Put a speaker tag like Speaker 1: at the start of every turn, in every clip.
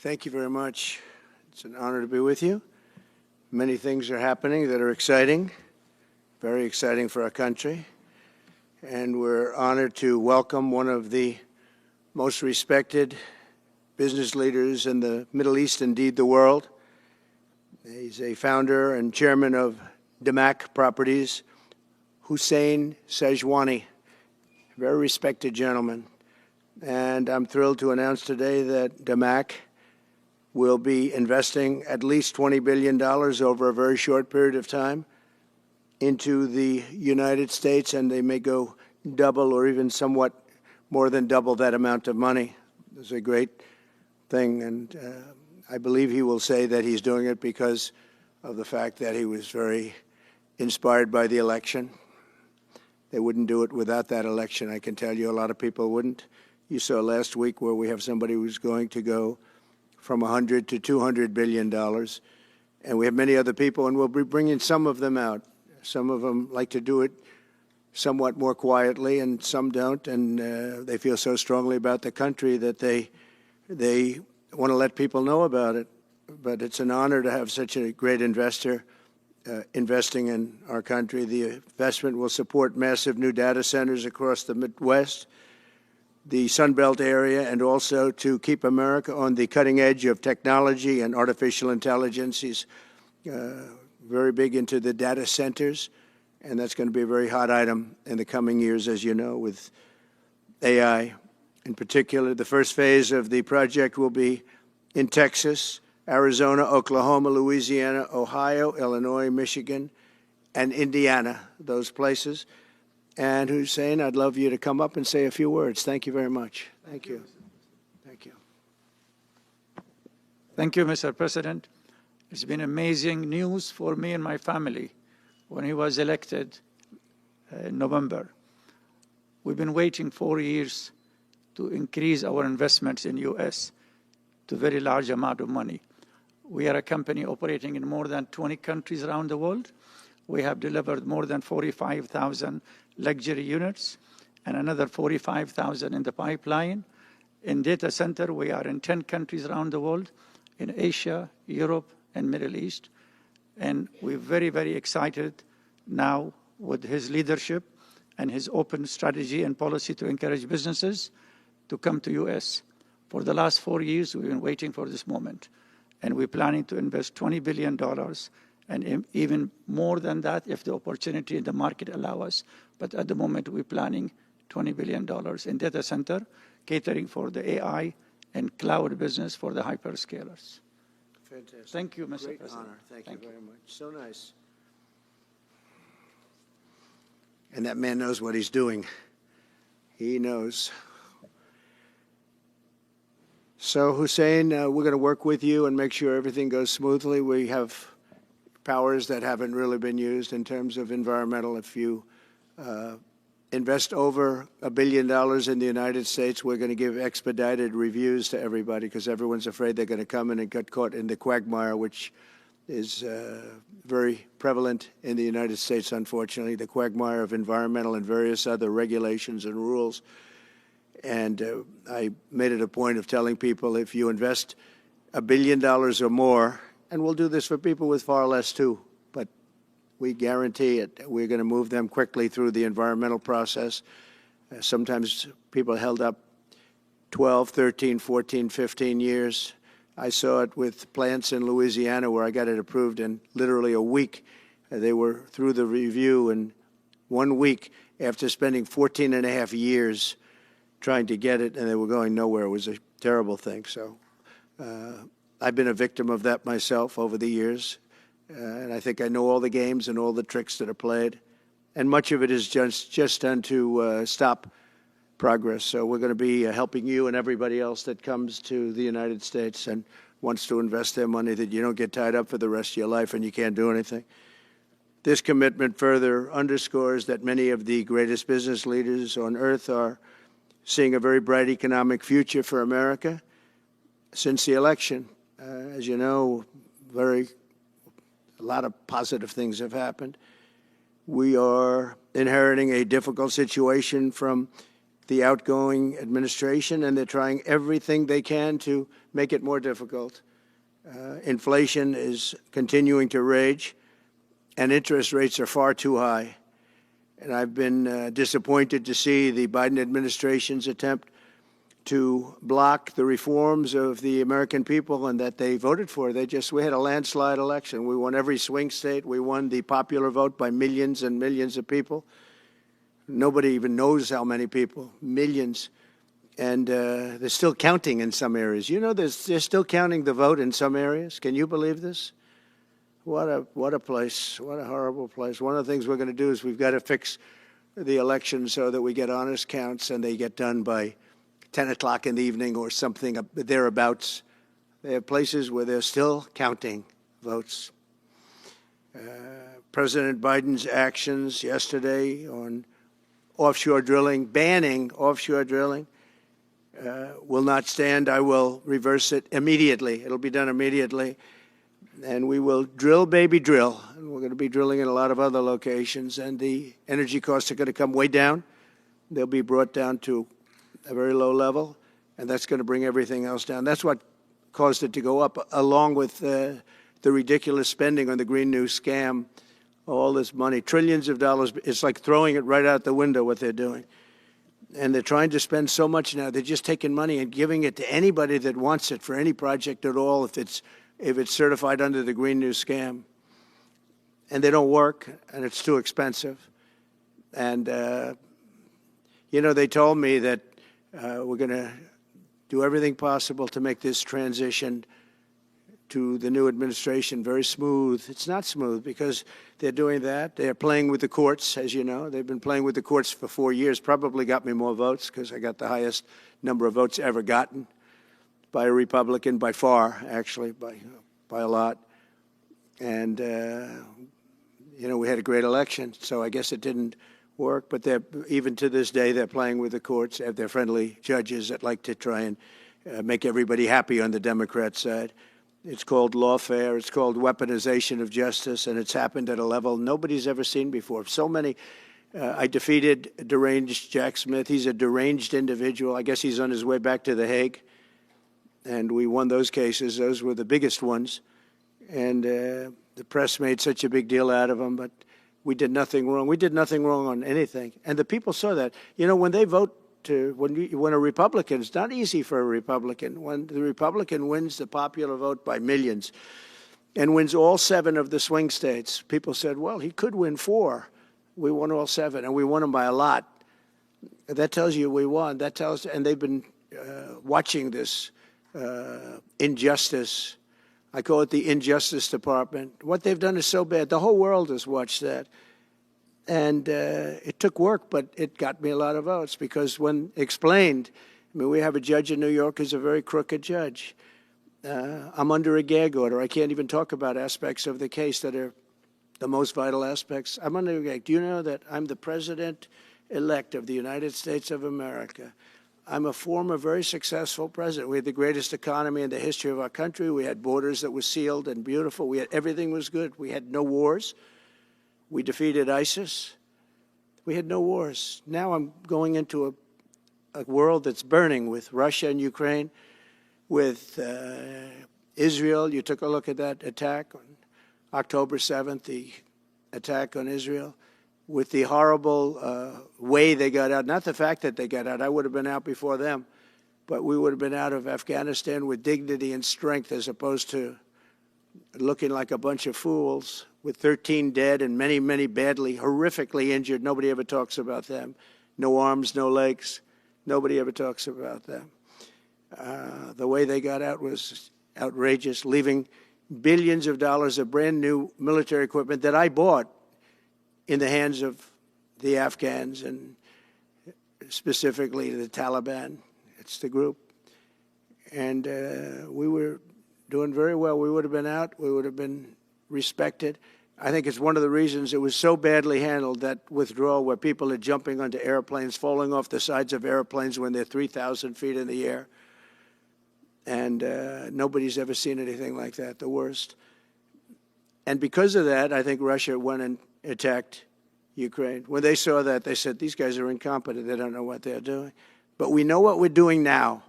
Speaker 1: Thank you very much. It's an honor to be with you. Many things are happening that are exciting, very exciting for our country. And we're honored to welcome one of the most respected business leaders in the Middle East, indeed the world. He's a founder and chairman of Damac Properties, Hussein Sajwani, a very respected gentleman. And I'm thrilled to announce today that Damac will be investing at least $20 billion over a very short period of time into the United States, and they may go double or even somewhat more than double that amount of money. It's a great thing, and I believe he will say that he's doing it because of the fact that he was very inspired by the election. They wouldn't do it without that election, I can tell you. A lot of people wouldn't. You saw last week where we have somebody who's going to go from $100 to $200 billion. And we have many other people, and we'll be bringing some of them out. Some of them like to do it somewhat more quietly, and some don't. And they feel so strongly about the country that they want to let people know about it. But it's an honor to have such a great investor investing in our country. The investment will support massive new data centers across the Midwest, the Sun Belt area, and also to keep America on the cutting edge of technology and artificial intelligence. He's very big into the data centers, and that's going to be a very hot item in the coming years, as you know, with AI. In particular, the first phase of the project will be in Texas, Arizona, Oklahoma, Louisiana, Ohio, Illinois, Michigan, and Indiana, those places. And Hussein, I'd love you to come up and say a few words. Thank you very much. Thank you. Thank you.
Speaker 2: Thank you, Mr. President. It's been amazing news for me and my family when he was elected in November. We've been waiting 4 years to increase our investments in U.S. to a very large amount of money. We are a company operating in more than 20 countries around the world. We have delivered more than 45,000 luxury units and another 45,000 in the pipeline. In data center, we are in 10 countries around the world, in Asia, Europe, and Middle East. And we're very, very excited now with his leadership and his open strategy and policy to encourage businesses to come to U.S. For the last 4 years, we've been waiting for this moment. And we're planning to invest $20 billion and even more than that if the opportunity in the market allow us. But at the moment, we're planning $20 billion in data center, catering for the AI and cloud business for the hyperscalers.
Speaker 1: Fantastic.
Speaker 2: Thank you, Mr.
Speaker 1: Great
Speaker 2: President.
Speaker 1: honor. Thank you very much. So nice. And that man knows what he's doing. He knows. So, Hussein, we're going to work with you and make sure everything goes smoothly. We have powers that haven't really been used in terms of environmental. If you invest over $1 billion in the United States, we're going to give expedited reviews to everybody because everyone's afraid they're going to come in and get caught in the quagmire, which is very prevalent in the United States, unfortunately, the quagmire of environmental and various other regulations and rules. And I made it a point of telling people if you invest $1 billion or more, and we'll do this for people with far less too, but we guarantee it. We're going to move them quickly through the environmental process. Sometimes people held up 12, 13, 14, 15 years. I saw it with plants in Louisiana where I got it approved in literally a week. They were through the review in 1 week after spending 14 and a half years trying to get it, and they were going nowhere. It was a terrible thing. So I've been a victim of that myself over the years, and I think I know all the games and all the tricks that are played, and much of it is just done to stop progress. So we're going to be helping you and everybody else that comes to the United States and wants to invest their money, that you don't get tied up for the rest of your life and you can't do anything. This commitment further underscores that many of the greatest business leaders on earth are seeing a very bright economic future for America since the election. As you know, a lot of positive things have happened. We are inheriting a difficult situation from the outgoing administration, and they're trying everything they can to make it more difficult. Inflation is continuing to rage, and interest rates are far too high. And I've been disappointed to see the Biden administration's attempt to block the reforms of the American people and that they voted for. We had a landslide election. We won every swing state. We won the popular vote by millions and millions of people. Nobody even knows how many people, millions. And they're still counting in some areas. You know, they're still counting the vote in some areas. Can you believe this? What a place. What a horrible place. One of the things we're going to do is we've got to fix the election so that we get honest counts and they get done by 10 o'clock in the evening or something thereabouts. They have places where they're still counting votes. President Biden's actions yesterday on offshore drilling, banning offshore drilling, will not stand. I will reverse it immediately. It'll be done immediately. And we will drill, baby, drill. And we're going to be drilling in a lot of other locations. And the energy costs are going to come way down. They'll be brought down to a very low level. And that's going to bring everything else down. That's what caused it to go up, along with the ridiculous spending on the Green New scam. All this money, trillions of dollars. It's like throwing it right out the window, what they're doing. And they're trying to spend so much now. They're just taking money and giving it to anybody that wants it for any project at all, if it's certified under the Green New scam. And they don't work, and it's too expensive. And, they told me that we're going to do everything possible to make this transition to the new administration very smooth. It's not smooth because they're doing that. They're playing with the courts, as you know. They've been playing with the courts for 4 years, probably got me more votes because I got the highest number of votes ever gotten by a Republican, by far, actually, by a lot. And, we had a great election, so I guess it didn't work. But even to this day, they're playing with the courts. They're friendly judges that like to try and make everybody happy on the Democrat side. It's called lawfare. It's called weaponization of justice, and it's happened at a level nobody's ever seen before. So many. I defeated deranged Jack Smith. He's a deranged individual. I guess he's on his way back to The Hague. And we won those cases. Those were the biggest ones. And the press made such a big deal out of them, but we did nothing wrong. We did nothing wrong on anything. And the people saw that. When they vote, when a Republican, it's not easy for a Republican. When the Republican wins the popular vote by millions and wins all 7 of the swing states, people said, well, he could win 4. We won all 7, and we won them by a lot. That tells you we won. And they've been watching this injustice. I call it the Injustice Department. What they've done is so bad. The whole world has watched that. And it took work, but it got me a lot of votes because when explained, we have a judge in New York who's a very crooked judge. I'm under a gag order. I can't even talk about aspects of the case that are the most vital aspects. I'm under a gag. Do you know that I'm the president-elect of the United States of America? I'm a former very successful president. We had the greatest economy in the history of our country. We had borders that were sealed and beautiful. Everything was good. We had no wars. We defeated ISIS. We had no wars. Now I'm going into a world that's burning with Russia and Ukraine, with Israel. You took a look at that attack on October 7th, the attack on Israel, with the horrible way they got out. Not the fact that they got out. I would have been out before them. But we would have been out of Afghanistan with dignity and strength as opposed to looking like a bunch of fools with 13 dead and many, many badly, horrifically injured. Nobody ever talks about them. No arms, no legs. Nobody ever talks about them. The way they got out was outrageous, leaving billions of dollars of brand new military equipment that I bought in the hands of the Afghans and specifically the Taliban. It's the group. And we were doing very well. We would have been out. We would have been respected. I think it's one of the reasons it was so badly handled, that withdrawal where people are jumping onto airplanes, falling off the sides of airplanes when they're 3,000 feet in the air. And nobody's ever seen anything like that, the worst. And because of that, I think Russia went and attacked Ukraine. When they saw that, they said, these guys are incompetent. They don't know what they're doing. But we know what we're doing now,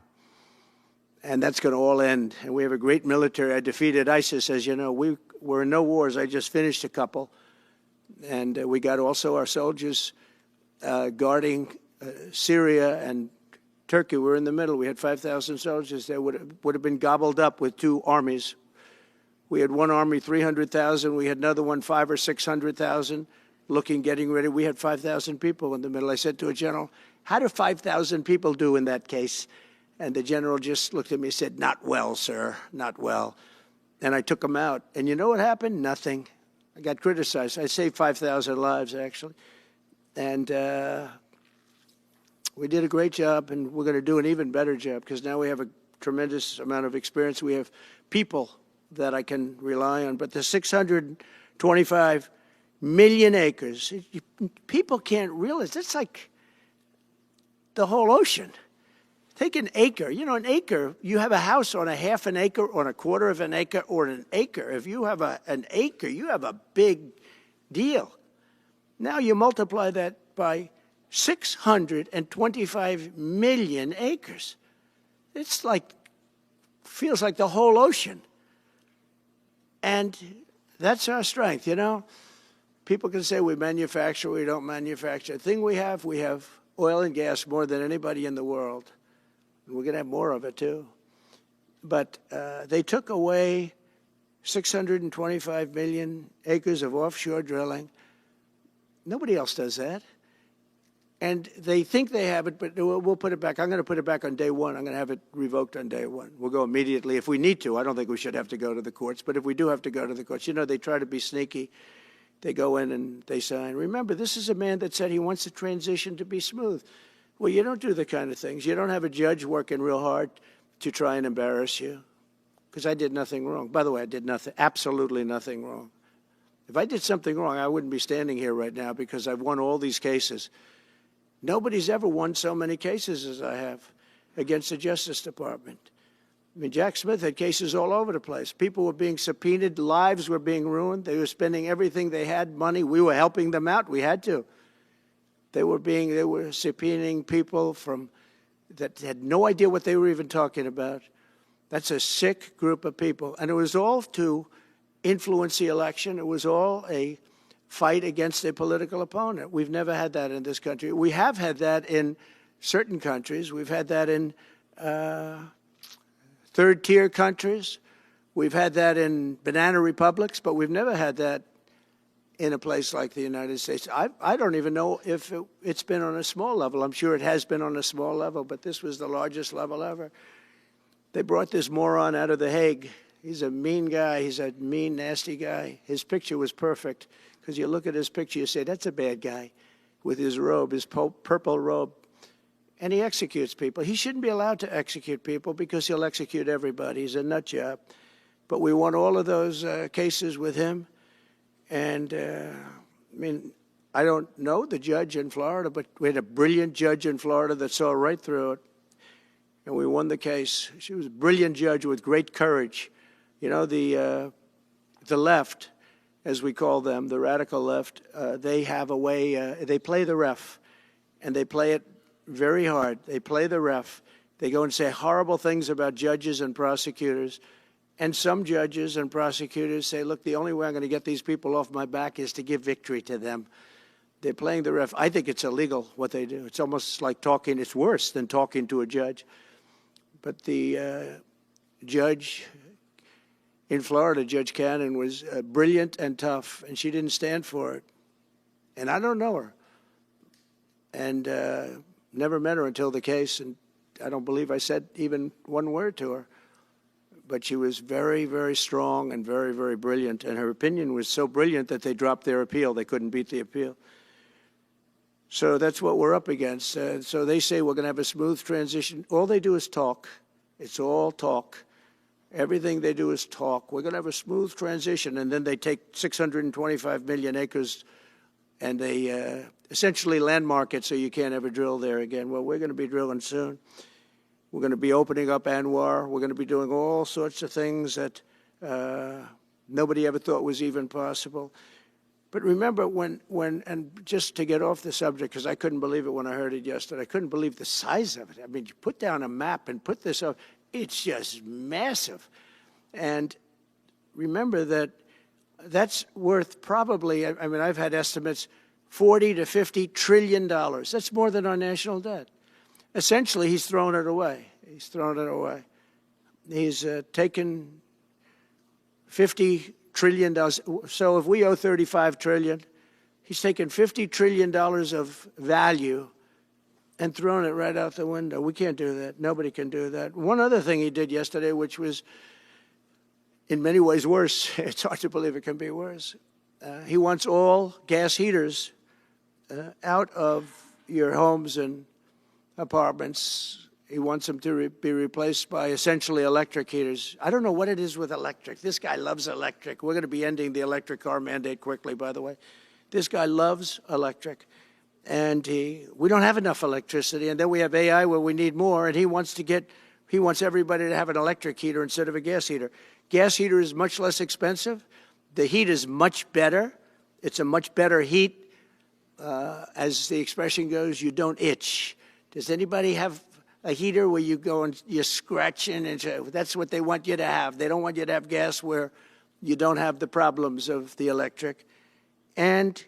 Speaker 1: and that's going to all end. And we have a great military. I defeated ISIS, as you know. We're in no wars. I just finished a couple. And we got also our soldiers guarding Syria and Turkey. We're in the middle. We had 5,000 soldiers. They would have been gobbled up with two armies. We had one army, 300,000. We had another one, 500,000 or 600,000, getting ready. We had 5,000 people in the middle. I said to a general, how do 5,000 people do in that case? And the general just looked at me and said, not well, sir, not well. And I took him out. And you know what happened? Nothing. I got criticized. I saved 5,000 lives, actually. And we did a great job, and we're going to do an even better job because now we have a tremendous amount of experience. We have people that I can rely on. But the 625 million acres, people can't realize, that's like the whole ocean. Take an acre. You know, an acre, you have a house on a half an acre, on a quarter of an acre, or an acre. If you have an acre, you have a big deal. Now you multiply that by 625 million acres. It's like, feels like the whole ocean. And that's our strength, you know. People can say we manufacture, we don't manufacture. The thing we have oil and gas more than anybody in the world. We're going to have more of it, too. But they took away 625 million acres of offshore drilling. Nobody else does that. And they think they have it, but we'll put it back. I'm going to put it back on day one. I'm going to have it revoked on day one. We'll go immediately if we need to. I don't think we should have to go to the courts. But if we do have to go to the courts, you know, they try to be sneaky. They go in and they sign. Remember, this is a man that said he wants the transition to be smooth. Well, you don't do the kind of things. You don't have a judge working real hard to try and embarrass you. Because I did nothing wrong. By the way, I did nothing, absolutely nothing wrong. If I did something wrong, I wouldn't be standing here right now because I've won all these cases. Nobody's ever won so many cases as I have against the Justice Department. I mean, Jack Smith had cases all over the place. People were being subpoenaed. Lives were being ruined. They were spending everything they had, money. We were helping them out. We had to. They were subpoenaing people that had no idea what they were even talking about. That's a sick group of people. And it was all to influence the election. It was all a fight against a political opponent. We've never had that in this country. We have had that in certain countries. We've had that in third-tier countries. We've had that in banana republics, but we've never had that in a place like the United States. I don't even know if it's been on a small level. I'm sure it has been on a small level, but this was the largest level ever. They brought this moron out of The Hague. He's a mean guy. He's a mean, nasty guy. His picture was perfect because you look at his picture, you say, that's a bad guy with his robe, his purple robe. And he executes people. He shouldn't be allowed to execute people because he'll execute everybody. He's a nut job. But we won all of those cases with him. And, I mean, I don't know the judge in Florida, but we had a brilliant judge in Florida that saw right through it. And we won the case. She was a brilliant judge with great courage. You know, the left, as we call them, the radical left, they have a way, they play the ref, and they play it very hard. They play the ref. They go and say horrible things about judges and prosecutors. And some judges and prosecutors say, look, the only way I'm going to get these people off my back is to give victory to them. They're playing the ref. I think it's illegal what they do. It's almost like talking. It's worse than talking to a judge. But the judge in Florida, Judge Cannon, was brilliant and tough, and she didn't stand for it. And I don't know her. And never met her until the case, and I don't believe I said even one word to her. But she was very, very strong and very, very brilliant. And her opinion was so brilliant that they dropped their appeal. They couldn't beat the appeal. So that's what we're up against. So they say we're going to have a smooth transition. All they do is talk. It's all talk. Everything they do is talk. We're going to have a smooth transition. And then they take 625 million acres and they essentially landmark it so you can't ever drill there again. Well, we're going to be drilling soon. We're going to be opening up Anwar. We're going to be doing all sorts of things that nobody ever thought was even possible. But remember and just to get off the subject, because I couldn't believe it when I heard it yesterday, I couldn't believe the size of it. I mean, you put down a map and put this up, it's just massive. And remember that that's worth probably, I mean, I've had estimates, $40 to $50 trillion. That's more than our national debt. Essentially, he's thrown it away. He's thrown it away. He's taken $50 trillion. So if we owe $35 trillion, he's taken $50 trillion of value and thrown it right out the window. We can't do that. Nobody can do that. One other thing he did yesterday, which was in many ways worse, it's hard to believe it can be worse. He wants all gas heaters out of your homes and apartments. He wants them to be replaced by essentially electric heaters. I don't know what it is with electric. This guy loves electric. We're going to be ending the electric car mandate quickly, by the way. This guy loves electric. And we don't have enough electricity. And then we have AI where we need more. And he wants everybody to have an electric heater instead of a gas heater. Gas heater is much less expensive. The heat is much better. It's a much better heat. As the expression goes, you don't itch. Does anybody have a heater where you go and you're scratching? And that's what they want you to have. They don't want you to have gas where you don't have the problems of the electric. And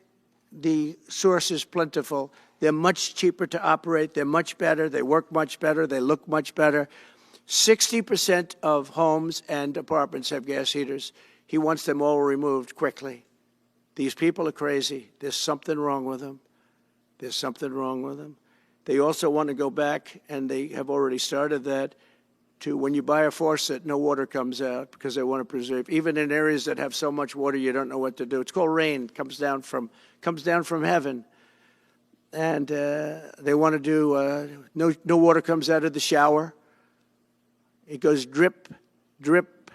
Speaker 1: the source is plentiful. They're much cheaper to operate. They're much better. They work much better. They look much better. 60% of homes and apartments have gas heaters. He wants them all removed quickly. These people are crazy. There's something wrong with them. There's something wrong with them. They also want to go back, and they have already started that, to when you buy a faucet, no water comes out because they want to preserve. Even in areas that have so much water, you don't know what to do. It's called rain. It comes down from heaven. And they want to do, no water comes out of the shower. It goes drip, drip,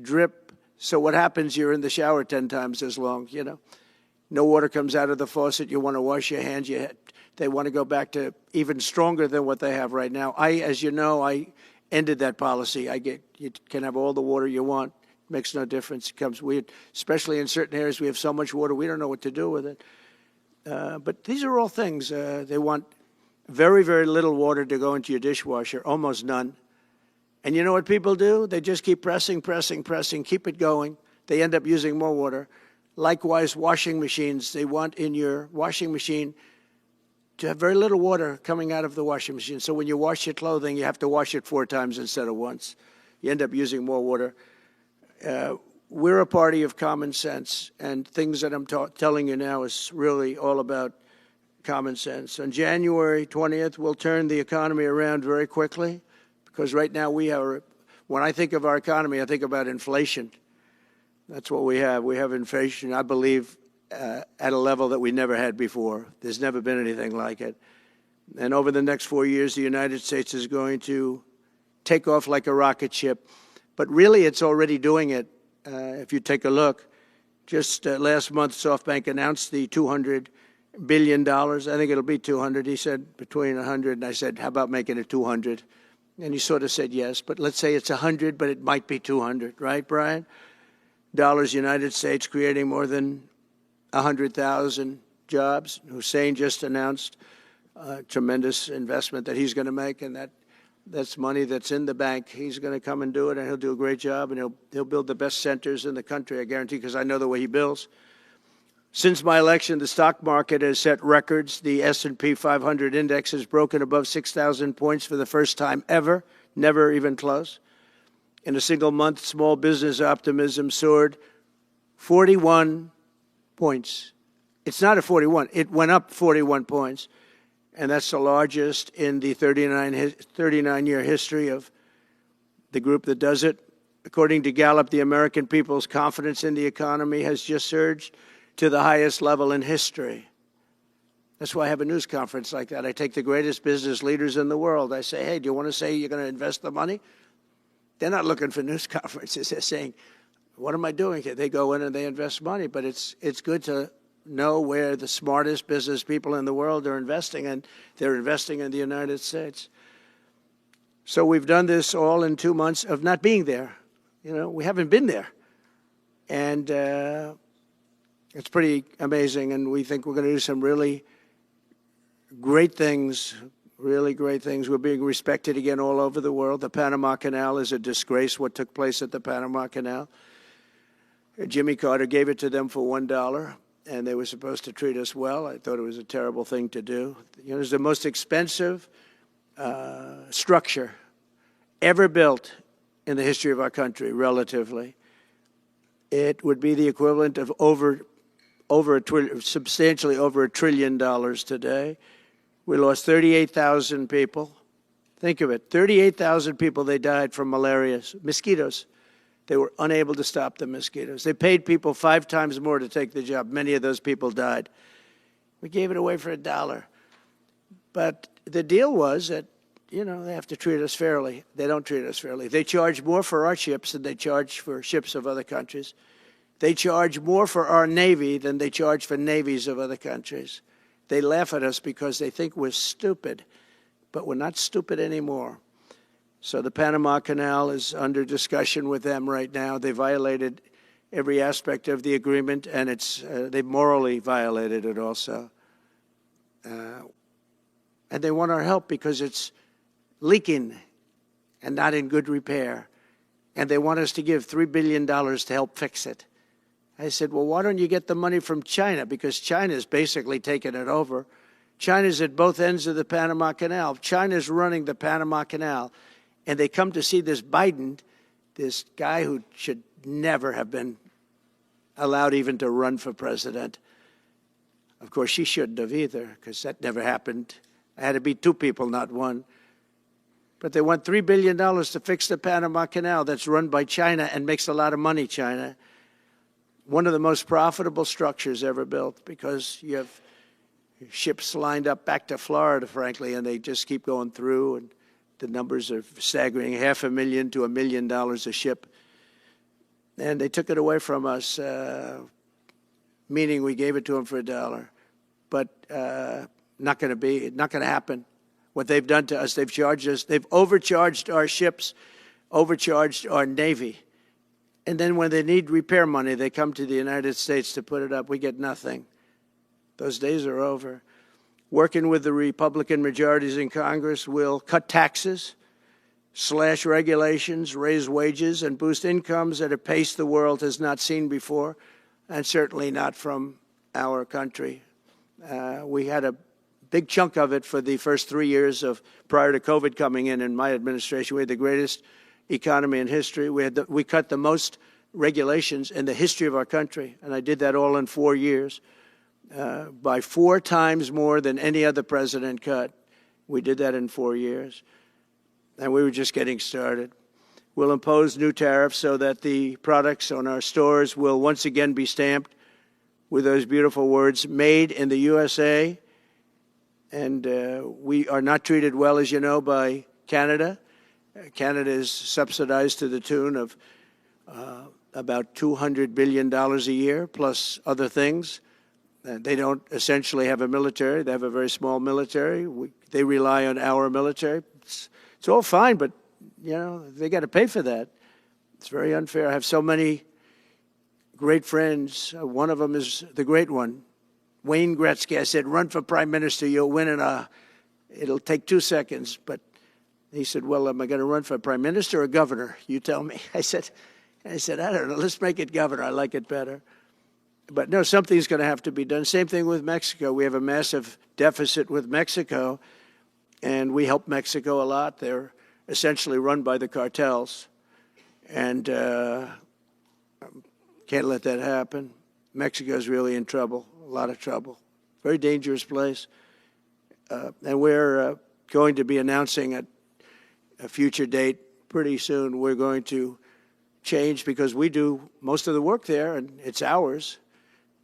Speaker 1: drip. So what happens, you're in the shower 10 times as long, you know. No water comes out of the faucet. You want to wash your hands. They want to go back to even stronger than what they have right now. As you know, I ended that policy. You can have all the water you want. Makes no difference. It comes weird, especially in certain areas. We have so much water, we don't know what to do with it. But these are all things. They want very, very little water to go into your dishwasher, almost none. And you know what people do? They just keep pressing, keep it going. They end up using more water. Likewise, washing machines. They want in your washing machine to have very little water coming out of the washing machine. So when you wash your clothing, you have to wash it 4 times instead of once. You end up using more water. We're a party of common sense, and things that I'm telling you now is really all about common sense. On January 20th, we'll turn the economy around very quickly, because right now when I think of our economy, I think about inflation. That's what we have. We have inflation, I believe, at a level that we never had before. There's never been anything like it. And over the next 4 years, the United States is going to take off like a rocket ship. But really, it's already doing it. If you take a look, just last month, SoftBank announced the $200 billion. I think it'll be 200. He said between 100, and I said, how about making it 200? And he sort of said yes, but let's say it's 100, but it might be 200, right, Brian? Dollars, United States, creating more than 100,000 jobs. Hussein just announced a tremendous investment that he's going to make, and that's money that's in the bank. He's going to come and do it, and he'll do a great job, and he'll build the best centers in the country, I guarantee, because I know the way he builds. Since my election, the stock market has set records. The S&P 500 index has broken above 6,000 points for the first time ever, never even close. In a single month, small business optimism soared 41 points. It's not a 41. It went up 41 points. And that's the largest in the 39-year history of the group that does it. According to Gallup, the American people's confidence in the economy has just surged to the highest level in history. That's why I have a news conference like that. I take the greatest business leaders in the world. I say, hey, do you want to say you're going to invest the money? They're not looking for news conferences. They're saying, what am I doing here? They go in and they invest money. But it's good to know where the smartest business people in the world are investing, and they're investing in the United States. So we've done this all in 2 months of not being there. You know, we haven't been there. And It's pretty amazing, and we think we're going to do some really great things, really great things. We're being respected again all over the world. The Panama Canal is a disgrace, what took place at the Panama Canal. Jimmy Carter gave it to them for $1, and they were supposed to treat us well. I thought it was a terrible thing to do. You know, it's the most expensive structure ever built in the history of our country, relatively. It would be the equivalent of substantially over $1 trillion today. We lost 38,000 people. Think of it, 38,000 people, they died from malaria, mosquitoes. They were unable to stop the mosquitoes. They paid people 5 times more to take the job. Many of those people died. We gave it away for $1. But the deal was that, you know, they have to treat us fairly. They don't treat us fairly. They charge more for our ships than they charge for ships of other countries. They charge more for our Navy than they charge for navies of other countries. They laugh at us because they think we're stupid, but we're not stupid anymore. So the Panama Canal is under discussion with them right now. They violated every aspect of the agreement, and they morally violated it also. And they want our help because it's leaking and not in good repair. And they want us to give $3 billion to help fix it. I said, well, why don't you get the money from China? Because China's basically taken it over. China's at both ends of the Panama Canal. China's running the Panama Canal. And they come to see this Biden, this guy who should never have been allowed even to run for president. Of course, she shouldn't have either, because that never happened. I had to be 2 people, not 1. But they want $3 billion to fix the Panama Canal that's run by China and makes a lot of money, China. One of the most profitable structures ever built, because you have ships lined up back to Florida, frankly, and they just keep going through, and the numbers are staggering, $500,000 to $1 million a ship. And they took it away from us, meaning we gave it to them for $1. But not going to happen. What they've done to us, they've charged us, they've overcharged our ships, overcharged our Navy. And then when they need repair money, they come to the United States to put it up. We get nothing. Those days are over. Working with the Republican majorities in Congress, will cut taxes, slash regulations, raise wages, and boost incomes at a pace the world has not seen before, and certainly not from our country. We had a big chunk of it for the first 3 years prior to COVID coming in my administration. We had the greatest economy in history. We cut the most regulations in the history of our country, and I did that all in 4 years. By 4 times more than any other president cut. We did that in 4 years. And we were just getting started. We'll impose new tariffs so that the products on our stores will once again be stamped with those beautiful words, made in the USA. And we are not treated well, as you know, by Canada. Canada is subsidized to the tune of about $200 billion a year, plus other things. They don't essentially have a military. They have a very small military. They rely on our military. It's all fine, but, you know, they got to pay for that. It's very unfair. I have so many great friends. One of them is the great one, Wayne Gretzky. I said, run for prime minister. You'll win it'll take 2 seconds. But he said, well, am I going to run for prime minister or governor? You tell me. I said, I don't know. Let's make it governor. I like it better. But no, something's going to have to be done. Same thing with Mexico. We have a massive deficit with Mexico, and we help Mexico a lot. They're essentially run by the cartels, and can't let that happen. Mexico's really in trouble, a lot of trouble. Very dangerous place. And we're going to be announcing at a future date pretty soon. We're going to change, because we do most of the work there, and it's ours.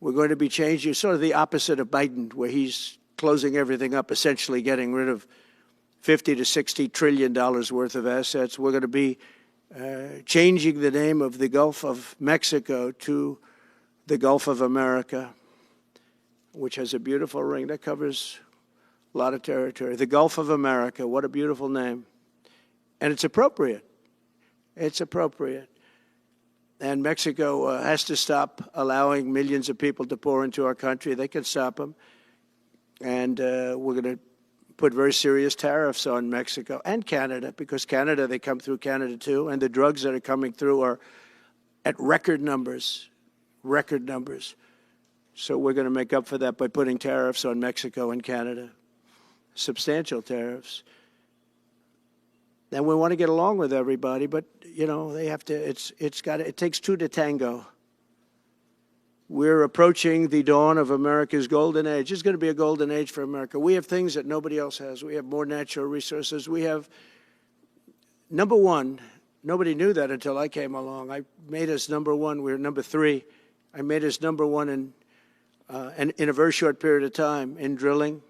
Speaker 1: We're going to be changing, sort of the opposite of Biden, where he's closing everything up, essentially getting rid of $50 to $60 trillion worth of assets. We're going to be changing the name of the Gulf of Mexico to the Gulf of America, which has a beautiful ring that covers a lot of territory. The Gulf of America, what a beautiful name. And it's appropriate. It's appropriate. And Mexico has to stop allowing millions of people to pour into our country. They can stop them. And we're going to put very serious tariffs on Mexico and Canada, because Canada, they come through Canada too. And the drugs that are coming through are at record numbers, record numbers. So we're going to make up for that by putting tariffs on Mexico and Canada, substantial tariffs. And we want to get along with everybody, but, you know, they have to, it takes two to tango. We're approaching the dawn of America's golden age. It's going to be a golden age for America. We have things that nobody else has. We have more natural resources. We have, number one, nobody knew that until I came along. I made us number one. We were number three. I made us number one in a very short period of time in drilling.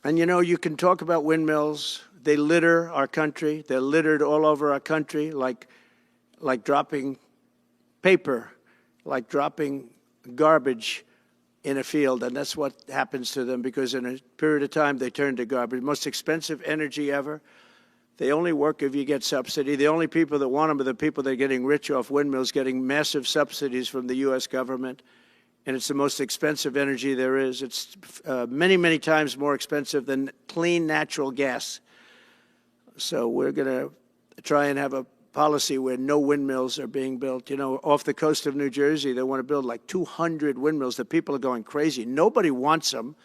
Speaker 1: And, you know, you can talk about windmills. They litter our country. They're littered all over our country, like dropping paper, like dropping garbage in a field. And that's what happens to them, because in a period of time, they turn to garbage. Most expensive energy ever. They only work if you get subsidy. The only people that want them are the people that are getting rich off windmills, getting massive subsidies from the U.S. government. And it's the most expensive energy there is. It's many, many times more expensive than clean natural gas. So we're going to try and have a policy where no windmills are being built. You know, off the coast of New Jersey, they want to build like 200 windmills. The people are going crazy. Nobody wants them,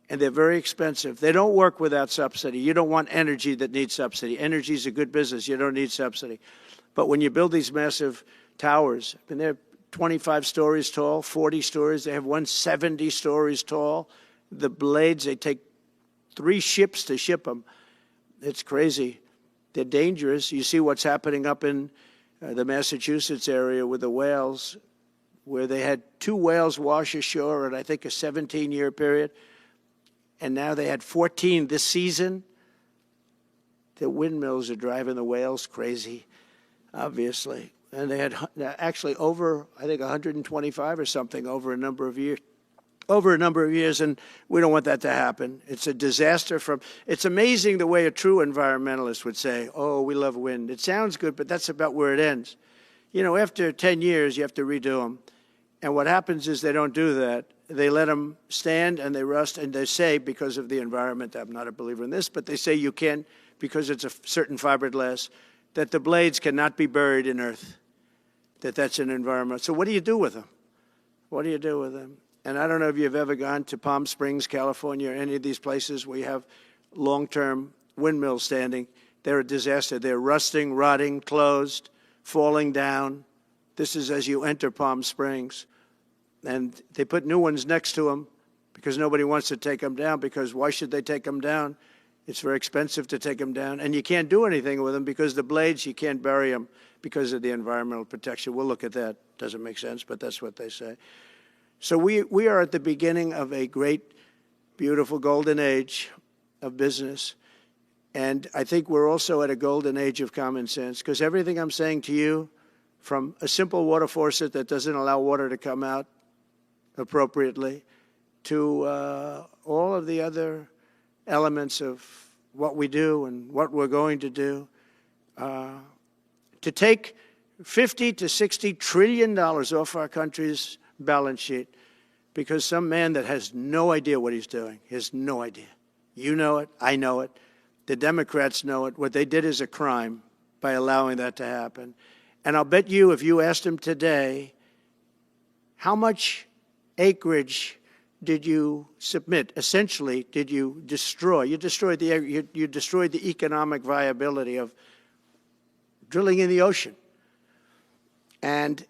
Speaker 1: and they're very expensive. They don't work without subsidy. You don't want energy that needs subsidy. Energy is a good business. You don't need subsidy. But when you build these massive towers, I mean, they're 25 stories tall, 40 stories. They have one 70 stories tall. The blades, they take 3 ships to ship them. It's crazy. They're dangerous. You see what's happening up in the Massachusetts area with the whales, where they had 2 whales wash ashore in, I think, a 17-year period. And now they had 14 this season. The windmills are driving the whales crazy, obviously. And they had actually over, I think, 125 or something over a number of years. And we don't want that to happen. It's a disaster it's amazing the way a true environmentalist would say, oh, we love wind. It sounds good, but that's about where it ends. You know, after 10 years, you have to redo them. And what happens is they don't do that. They let them stand and they rust, and they say, because of the environment, I'm not a believer in this, but they say you can't, because it's a certain fiberglass, that the blades cannot be buried in earth, that's an environment. So what do you do with them? What do you do with them? And I don't know if you've ever gone to Palm Springs, California, or any of these places where you have long-term windmills standing. They're a disaster. They're rusting, rotting, closed, falling down. This is as you enter Palm Springs. And they put new ones next to them because nobody wants to take them down, because why should they take them down? It's very expensive to take them down. And you can't do anything with them because the blades, you can't bury them because of the environmental protection. We'll look at that. Doesn't make sense, but that's what they say. So we are at the beginning of a great, beautiful golden age of business. And I think we're also at a golden age of common sense, because everything I'm saying to you, from a simple water faucet that doesn't allow water to come out appropriately, to all of the other elements of what we do and what we're going to do, to take $50 to $60 trillion off our country's balance sheet because some man that has no idea what he's doing, has no idea. You know it, I know it, the Democrats know it. What they did is a crime by allowing that to happen. And I'll bet you, if you asked him today, how much acreage did you submit? Essentially, did you destroy? You destroyed the economic viability of drilling in the ocean. And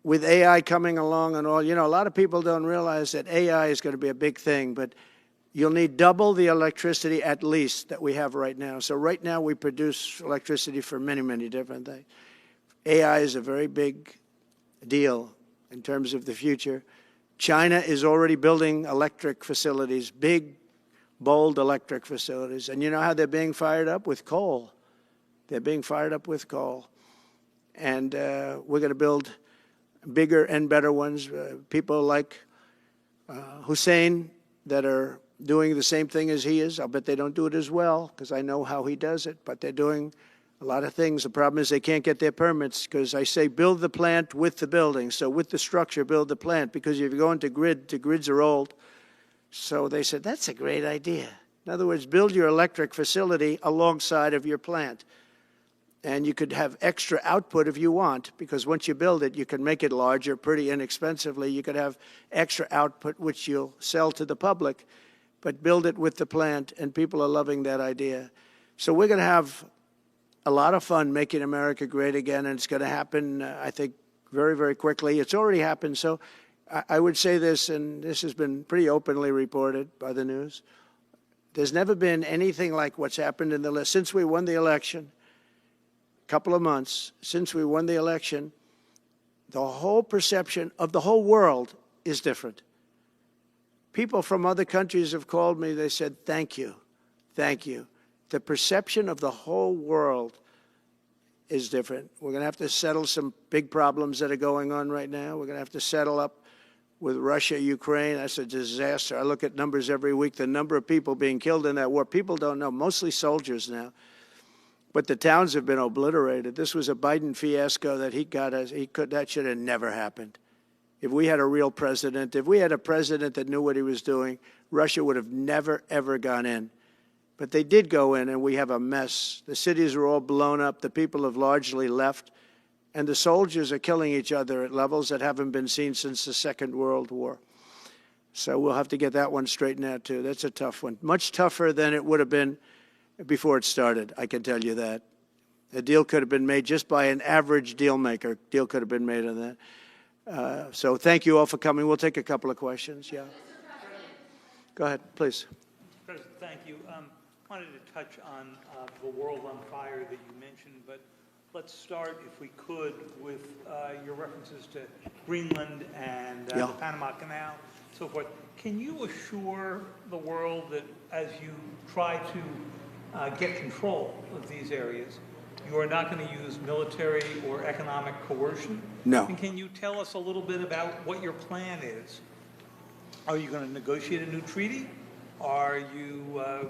Speaker 1: with AI coming along and all, you know, a lot of people don't realize that AI is going to be a big thing, but you'll need double the electricity at least that we have right now. So right now we produce electricity for many, many different things. AI is a very big deal in terms of the future. China is already building electric facilities, big, bold electric facilities. And you know how they're being fired up? With coal. They're being fired up with coal. And we're going to build bigger and better ones. People like Hussein that are doing the same thing as he is. I'll bet they don't do it as well, because I know how he does it. But they're doing A lot of things, the problem is they can't get their permits because I say build the plant with the building. So with the structure, build the plant, because if you go into grid, the grids are old. So they said, that's a great idea. In other words, build your electric facility alongside of your plant. And you could have extra output if you want, because once you build it, you can make it larger pretty inexpensively. You could have extra output, which you'll sell to the public, but build it with the plant, and people are loving that idea. So we're going to have a lot of fun making America great again, and it's going to happen, I think, very, very quickly. It's already happened. So I would say this, and this has been pretty openly reported by the news. There's never been anything like what's happened in the list. Since we won the election, a couple of months, since we won the election, the whole perception of the whole world is different. People from other countries have called me. They said, thank you, thank you. The perception of the whole world is different. We're going to have to settle some big problems that are going on right now. We're going to have to settle up with Russia, Ukraine. That's a disaster. I look at numbers every week, the number of people being killed in that war. People don't know, mostly soldiers now. But the towns have been obliterated. This was a Biden fiasco that that should have never happened. If we had a real president, if we had a president that knew what he was doing, Russia would have never, ever gone in. But they did go in, and we have a mess. The cities are all blown up. The people have largely left. And the soldiers are killing each other at levels that haven't been seen since the Second World War. So we'll have to get that one straightened out, too. That's a tough one. Much tougher than it would have been before it started, I can tell you that. A deal could have been made just by an average deal maker. Deal could have been made on that. So thank you all for coming. We'll take a couple of questions. Yeah. Go ahead, please.
Speaker 3: President, thank you. I wanted to touch on the world on fire that you mentioned, but let's start, if we could, with your references to Greenland and the Panama Canal, so forth. Can you assure the world that as you try to get control of these areas, you are not going to use military or economic coercion?
Speaker 1: No.
Speaker 3: And can you tell us a little bit about what your plan is? Are you going to negotiate a new treaty? Are you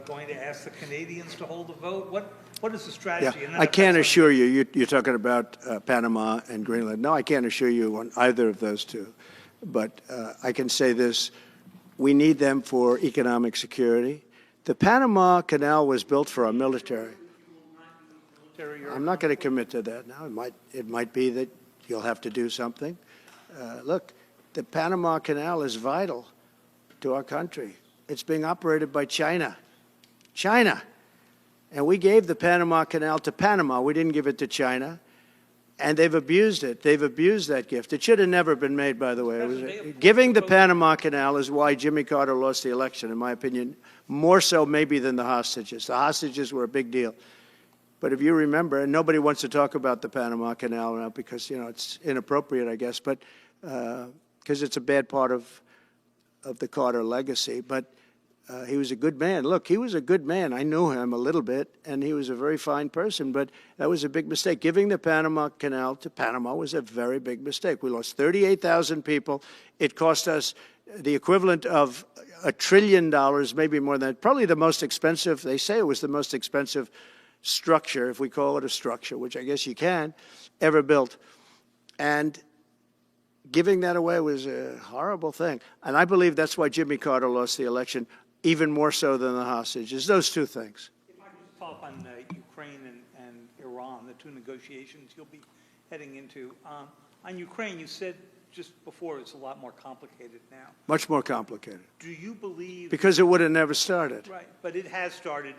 Speaker 3: going to ask the Canadians to hold a vote? What is the strategy?
Speaker 1: Yeah, I can't assure you. You're talking about Panama and Greenland. No, I can't assure you on either of those two. But I can say this. We need them for economic security. The Panama Canal was built for our military. I'm not going to commit to that now. It might be that you'll have to do something. Look, the Panama Canal is vital to our country. It's being operated by China. China. And we gave the Panama Canal to Panama. We didn't give it to China. And they've abused it. They've abused that gift. It should have never been made, by the way. Giving the Panama Canal is why Jimmy Carter lost the election, in my opinion, more so maybe than the hostages. The hostages were a big deal. But if you remember, and nobody wants to talk about the Panama Canal now because, it's inappropriate, I guess, but because it's a bad part of the Carter legacy. But he was a good man. Look, he was a good man. I knew him a little bit, and he was a very fine person, but that was a big mistake. Giving the Panama Canal to Panama was a very big mistake. We lost 38,000 people. It cost us the equivalent of $1 trillion, maybe more than that. Probably the most expensive, they say it was the most expensive structure, if we call it a structure, which I guess you can, ever built. And giving that away was a horrible thing. And I believe that's why Jimmy Carter lost the election, even more so than the hostages. Those two things.
Speaker 3: If I could just follow up on Ukraine and Iran, the two negotiations you'll be heading into. On Ukraine, you said just before it's a lot more complicated now.
Speaker 1: Much more complicated.
Speaker 3: Do you believe...
Speaker 1: Because it would have never started.
Speaker 3: Right, but it has started.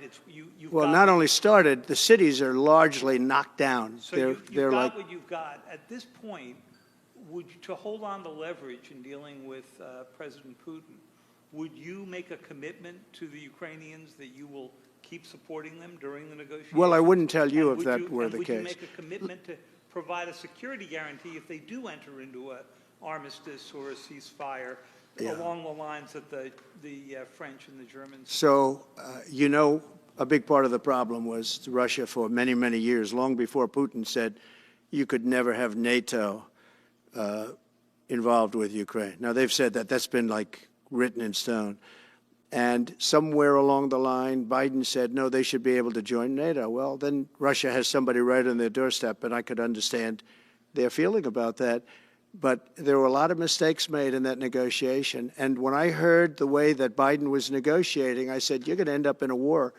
Speaker 1: Well, not only started, the cities are largely knocked down.
Speaker 3: So you've got what you've got. At this point, to hold on to leverage in dealing with President Putin, would you make a commitment to the Ukrainians that you will keep supporting them during the negotiations?
Speaker 1: Well, I wouldn't tell you if that were the case.
Speaker 3: Would you make a commitment to provide a security guarantee if they do enter into an armistice or a ceasefire along the lines that the French and the Germans?
Speaker 1: So, a big part of the problem was Russia for many, many years, long before Putin said you could never have NATO involved with Ukraine. Now, they've said that. That's been, written in stone. And somewhere along the line, Biden said, no, they should be able to join NATO. Well, then Russia has somebody right on their doorstep, and I could understand their feeling about that. But there were a lot of mistakes made in that negotiation. And when I heard the way that Biden was negotiating, I said, you're going to end up in a war.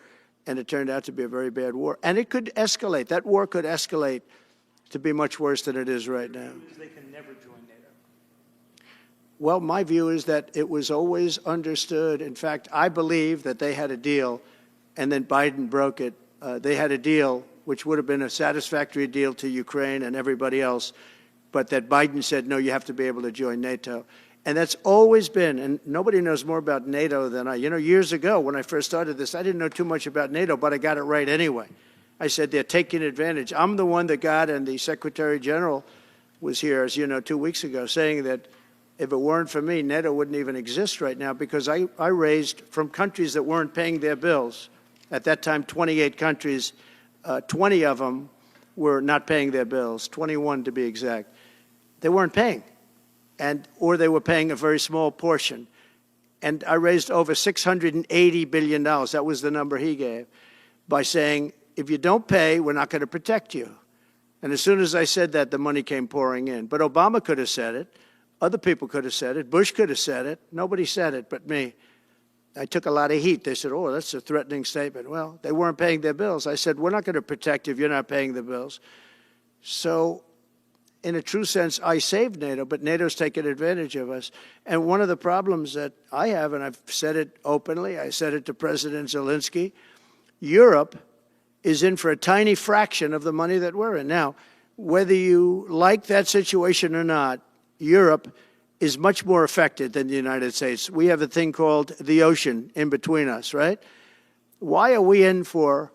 Speaker 1: And it turned out to be a very bad war. And it could escalate. That war could escalate to be much worse than it is right now.
Speaker 3: They can never join NATO.
Speaker 1: Well, my view is that it was always understood. In fact, I believe that they had a deal, and then Biden broke it. They had a deal, which would have been a satisfactory deal to Ukraine and everybody else, but that Biden said, no, you have to be able to join NATO. And that's always been, and nobody knows more about NATO than I. You know, years ago, when I first started this, I didn't know too much about NATO, but I got it right anyway. I said, they're taking advantage. I'm the one that got, and the Secretary General was here, as you know, 2 weeks ago, saying that if it weren't for me, NATO wouldn't even exist right now, because I raised from countries that weren't paying their bills. At that time, 28 countries, 20 of them were not paying their bills, 21 to be exact. They weren't paying, or they were paying a very small portion. And I raised over $680 billion. That was the number he gave, by saying, if you don't pay, we're not going to protect you. And as soon as I said that, the money came pouring in. But Obama could have said it. Other people could have said it. Bush could have said it. Nobody said it but me. I took a lot of heat. They said, oh, that's a threatening statement. Well, they weren't paying their bills. I said, we're not going to protect you if you're not paying the bills. So in a true sense, I saved NATO, but NATO's taken advantage of us. And one of the problems that I have, and I've said it openly, I said it to President Zelensky, Europe is in for a tiny fraction of the money that we're in. Now, whether you like that situation or not, Europe is much more affected than the United States. We have a thing called the ocean in between us, right? Why are we in for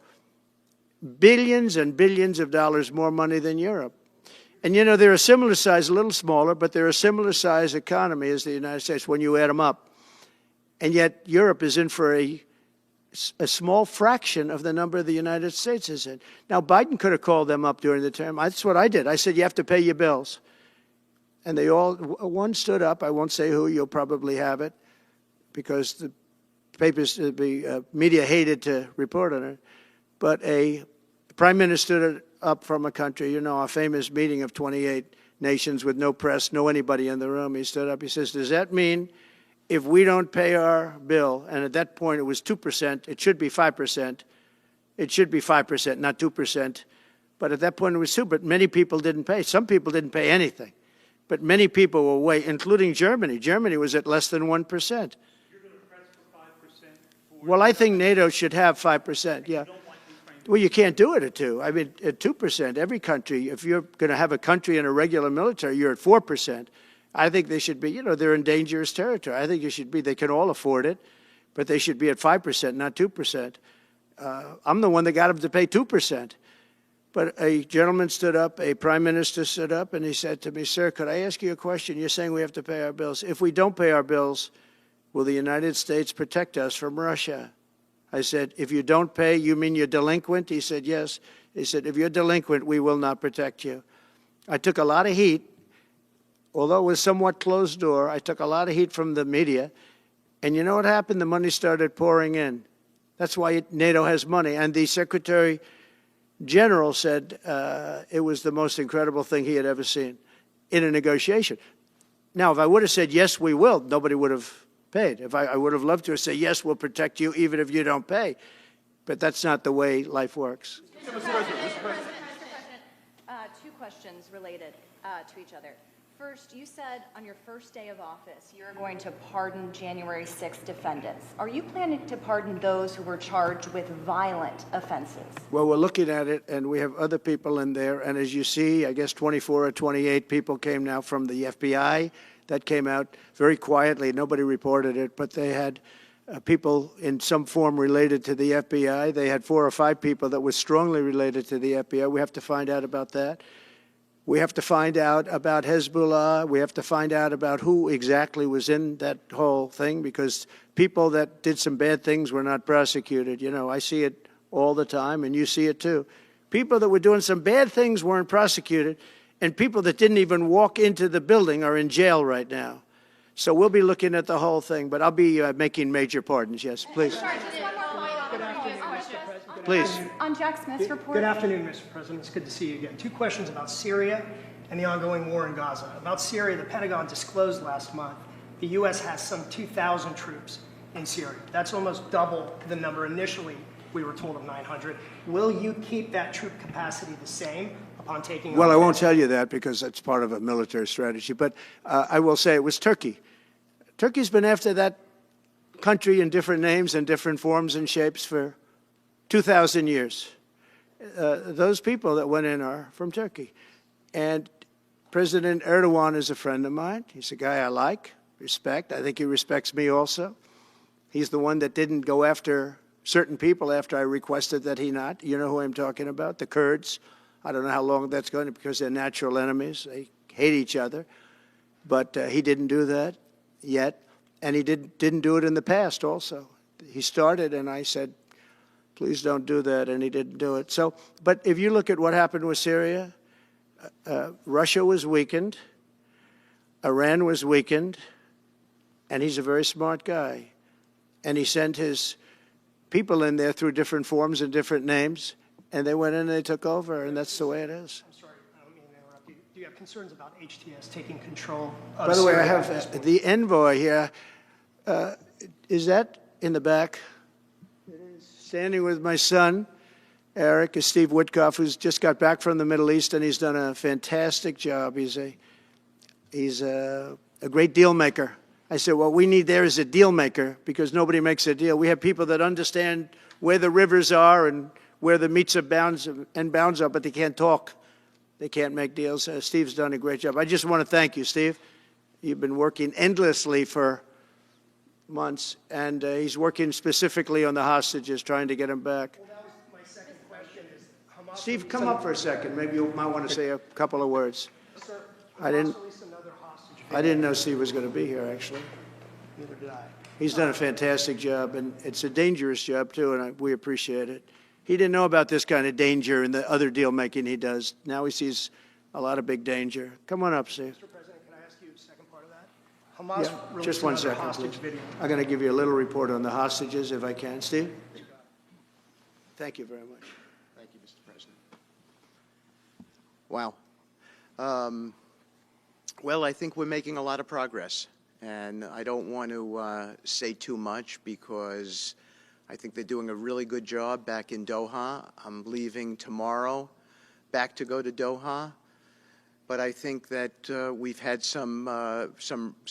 Speaker 1: billions and billions of dollars more money than Europe? And, you know, they're a similar size, a little smaller, but they're a similar size economy as the United States when you add them up. And yet Europe is in for a small fraction of the number the United States is in. Now, Biden could have called them up during the term. That's what I did. I said, you have to pay your bills. And they all, one stood up. I won't say who. You'll probably have it, because the papers, the media hated to report on it. But a prime minister stood up from a country, you know, a famous meeting of 28 nations with no press, no anybody in the room. He stood up. He says, does that mean if we don't pay our bill, and at that point it was 2%, it should be 5%. It should be 5%, not 2%. But at that point it was 2%, but many people didn't pay. Some people didn't pay anything. But many people were way, including Germany. Germany was at less than 1%.
Speaker 3: You're going to press for 5%?
Speaker 1: Well, I think NATO should have 5%, yeah. Well, you can't do it at 2%. I mean, at 2%, every country, if you're going to have a country in a regular military, you're at 4%. I think they should be, you know, they're in dangerous territory. I think it should be, they can all afford it, but they should be at 5%, not 2%. I'm the one that got them to pay 2%. But a gentleman stood up, a prime minister stood up, and he said to me, sir, could I ask you a question? You're saying we have to pay our bills. If we don't pay our bills, will the United States protect us from Russia? I said, if you don't pay, you mean you're delinquent? He said, yes. He said, if you're delinquent, we will not protect you. I took a lot of heat. Although it was somewhat closed door, I took a lot of heat from the media. And you know what happened? The money started pouring in. That's why NATO has money. And the Secretary General said it was the most incredible thing he had ever seen in a negotiation. Now, if I would have said, yes, we will, nobody would have paid. If I would have loved to say, yes, we'll protect you even if you don't pay. But that's not the way life works.
Speaker 4: Mr. President, two questions related to each other. First, you said on your first day of office you're going to pardon January 6th defendants. Are you planning to pardon those who were charged with violent offenses?
Speaker 1: Well, we're looking at it, and we have other people in there. And as you see, I guess 24 or 28 people came now from the FBI. That came out very quietly. Nobody reported it, but they had people in some form related to the FBI. They had 4 or 5 people that were strongly related to the FBI. We have to find out about that. We have to find out about Hezbollah. We have to find out about who exactly was in that whole thing, because people that did some bad things were not prosecuted. You know, I see it all the time, and you see it too. People that were doing some bad things weren't prosecuted, and people that didn't even walk into the building are in jail right now. So we'll be looking at the whole thing, but I'll be making major pardons. Yes, please.
Speaker 4: Sorry, just one more follow-up on the previous question.
Speaker 1: Please.
Speaker 4: On Jack Smith's report.
Speaker 5: Good afternoon, Mr. President. It's good to see you again. Two questions about Syria and the ongoing war in Gaza. About Syria, the Pentagon disclosed last month the U.S. has some 2,000 troops in Syria. That's almost double the number initially we were told of 900. Will you keep that troop capacity the same upon taking
Speaker 1: Well,
Speaker 5: over?
Speaker 1: I won't tell you that because that's part of a military strategy, but I will say it was Turkey. Turkey's been after that country in different names and different forms and shapes for 2,000 years. Those people that went in are from Turkey. And President Erdogan is a friend of mine. He's a guy I like, respect. I think he respects me also. He's the one that didn't go after certain people after I requested that he not. You know who I'm talking about, the Kurds. I don't know how long that's going to, because they're natural enemies. They hate each other. But he didn't do that yet. And he didn't do it in the past also. He started, and I said, please don't do that, and he didn't do it. So, but if you look at what happened with Syria, Russia was weakened, Iran was weakened, and he's a very smart guy. And he sent his people in there through different forms and different names, and they went in and they took over, and that's the way it is.
Speaker 5: I'm sorry, I don't mean to interrupt you. Do you have concerns about HTS taking control of
Speaker 1: By the way, I
Speaker 5: Syria at this
Speaker 1: have
Speaker 5: point?
Speaker 1: the envoy here. Is that in the back? Standing with my son, Eric, is Steve Woodcoff, who's just got back from the Middle East, and he's done a fantastic job. He's a great deal maker. I said, what we need there is a deal maker, because nobody makes a deal. We have people that understand where the rivers are and where the meets and bounds are, but they can't talk. They can't make deals. Steve's done a great job. I just want to thank you, Steve. You've been working endlessly for months, and he's working specifically on the hostages, trying to get them back.
Speaker 5: Well, that was my second question. Is Hamas
Speaker 1: Steve, come up for a second. Maybe you might want to say a couple of words.
Speaker 5: Sir,
Speaker 1: I didn't-
Speaker 5: Hamas released another hostage.
Speaker 1: I didn't know Steve was going to be here, actually.
Speaker 5: Neither did I.
Speaker 1: He's done a fantastic job, and it's a dangerous job, too, and we appreciate it. He didn't know about this kind of danger and the other deal-making he does. Now he sees a lot of big danger. Come on up, Steve.
Speaker 5: Mr. President, can I ask you a second part of that? Hamas
Speaker 1: Yeah,
Speaker 5: released
Speaker 1: just one
Speaker 5: another
Speaker 1: second,
Speaker 5: hostage
Speaker 1: please.
Speaker 5: video.
Speaker 1: I'm going to give you a little report on the hostages, if I can. Steve? Thank you very much.
Speaker 6: Thank you, Mr. President. Wow. Well, I think we're making a lot of progress, and I don't want to say too much because I think they're doing a really good job back in Doha. I'm leaving tomorrow back to go to Doha, but I think that we've had some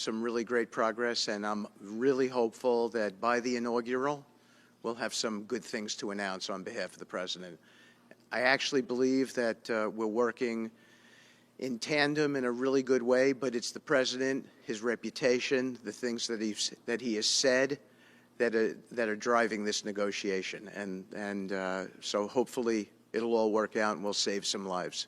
Speaker 6: really great progress, and I'm really hopeful that by the inaugural, we'll have some good things to announce on behalf of the President. I actually believe that we're working in tandem in a really good way, but it's the President, his reputation, the things that he has said that are driving this negotiation. And so hopefully it'll all work out and we'll save some lives.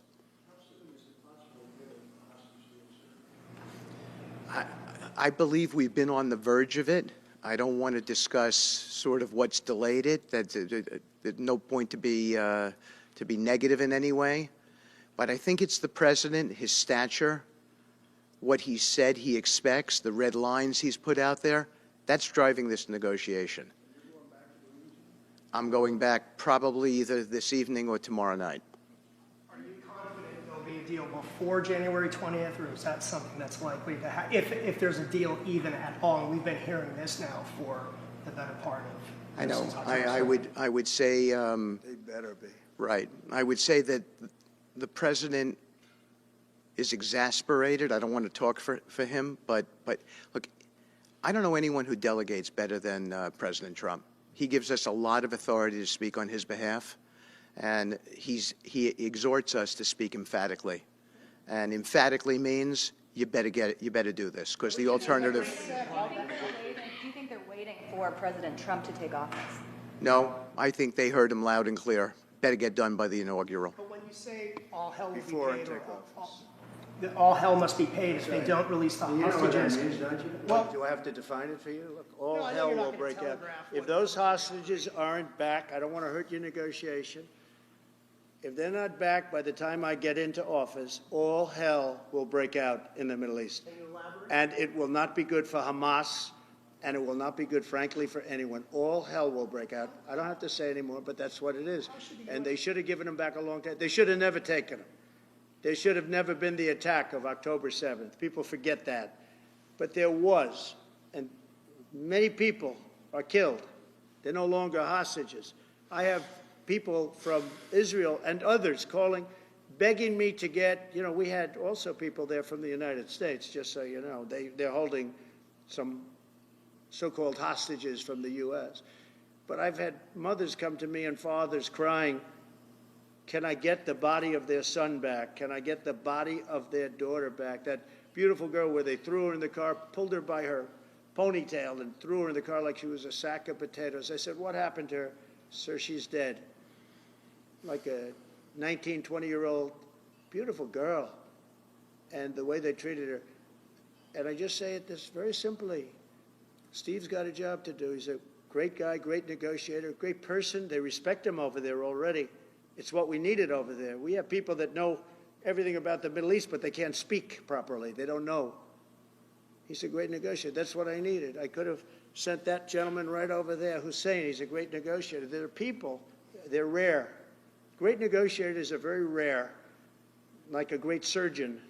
Speaker 6: I believe we've been on the verge of it. I don't want to discuss sort of what's delayed it. There's no point to be negative in any way. But I think it's the President, his stature, what he said he expects, the red lines he's put out there, that's driving this negotiation. I'm going back probably either this evening or tomorrow night.
Speaker 5: Are you confident there'll be a deal before January 20th, or is that something that's likely to happen, if there's a deal even at all? And we've been hearing this now for the better part of...
Speaker 6: I know.
Speaker 5: since October.
Speaker 6: I would say...
Speaker 1: They better be.
Speaker 6: Right. I would say that the President is exasperated. I don't want to talk for him, but look, I don't know anyone who delegates better than President Trump. He gives us a lot of authority to speak on his behalf, and he exhorts us to speak emphatically. And emphatically means you better do this, because the alternative...
Speaker 4: Do you think they're waiting for President Trump to take office?
Speaker 6: No, I think they heard him loud and clear. Better get done by the inaugural.
Speaker 5: But when you say all hell will
Speaker 1: Before I
Speaker 5: be paid,
Speaker 1: take
Speaker 5: that all hell must be paid if they don't release the
Speaker 1: You know what that
Speaker 5: hostages.
Speaker 1: means, don't you?
Speaker 5: Well-
Speaker 1: Do I have to define it for you? Look, all
Speaker 5: No, I know
Speaker 1: hell
Speaker 5: you're not
Speaker 1: will
Speaker 5: gonna
Speaker 1: break out.
Speaker 5: telegraph
Speaker 1: If
Speaker 5: what-
Speaker 1: those hostages aren't back, I don't want to hurt your negotiation. If they're not back by the time I get into office, all hell will break out in the Middle East. And it will not be good for Hamas, and it will not be good, frankly, for anyone. All hell will break out. I don't have to say anymore, but that's what it is. And they should have given them back a long time. They should have never taken them. There should have never been the attack of October 7th. People forget that. But there was, and many people are killed. They're no longer hostages. I have people from Israel and others calling, begging me to get, we had also people there from the United States, just so you know. They're holding some so-called hostages from the U.S. But I've had mothers come to me and fathers crying, can I get the body of their son back? Can I get the body of their daughter back? That beautiful girl where they threw her in the car, pulled her by her ponytail and threw her in the car like she was a sack of potatoes. I said, what happened to her? Sir, she's dead. Like a 19, 20-year-old beautiful girl. And the way they treated her. And I just say it this very simply. Steve's got a job to do. He's a great guy, great negotiator, great person. They respect him over there already. It's what we needed over there. We have people that know everything about the Middle East, but they can't speak properly. They don't know. He's a great negotiator. That's what I needed. I could have sent that gentleman right over there, Hussein. He's a great negotiator. There are people, they're rare. Great negotiators are very rare, like a great surgeon.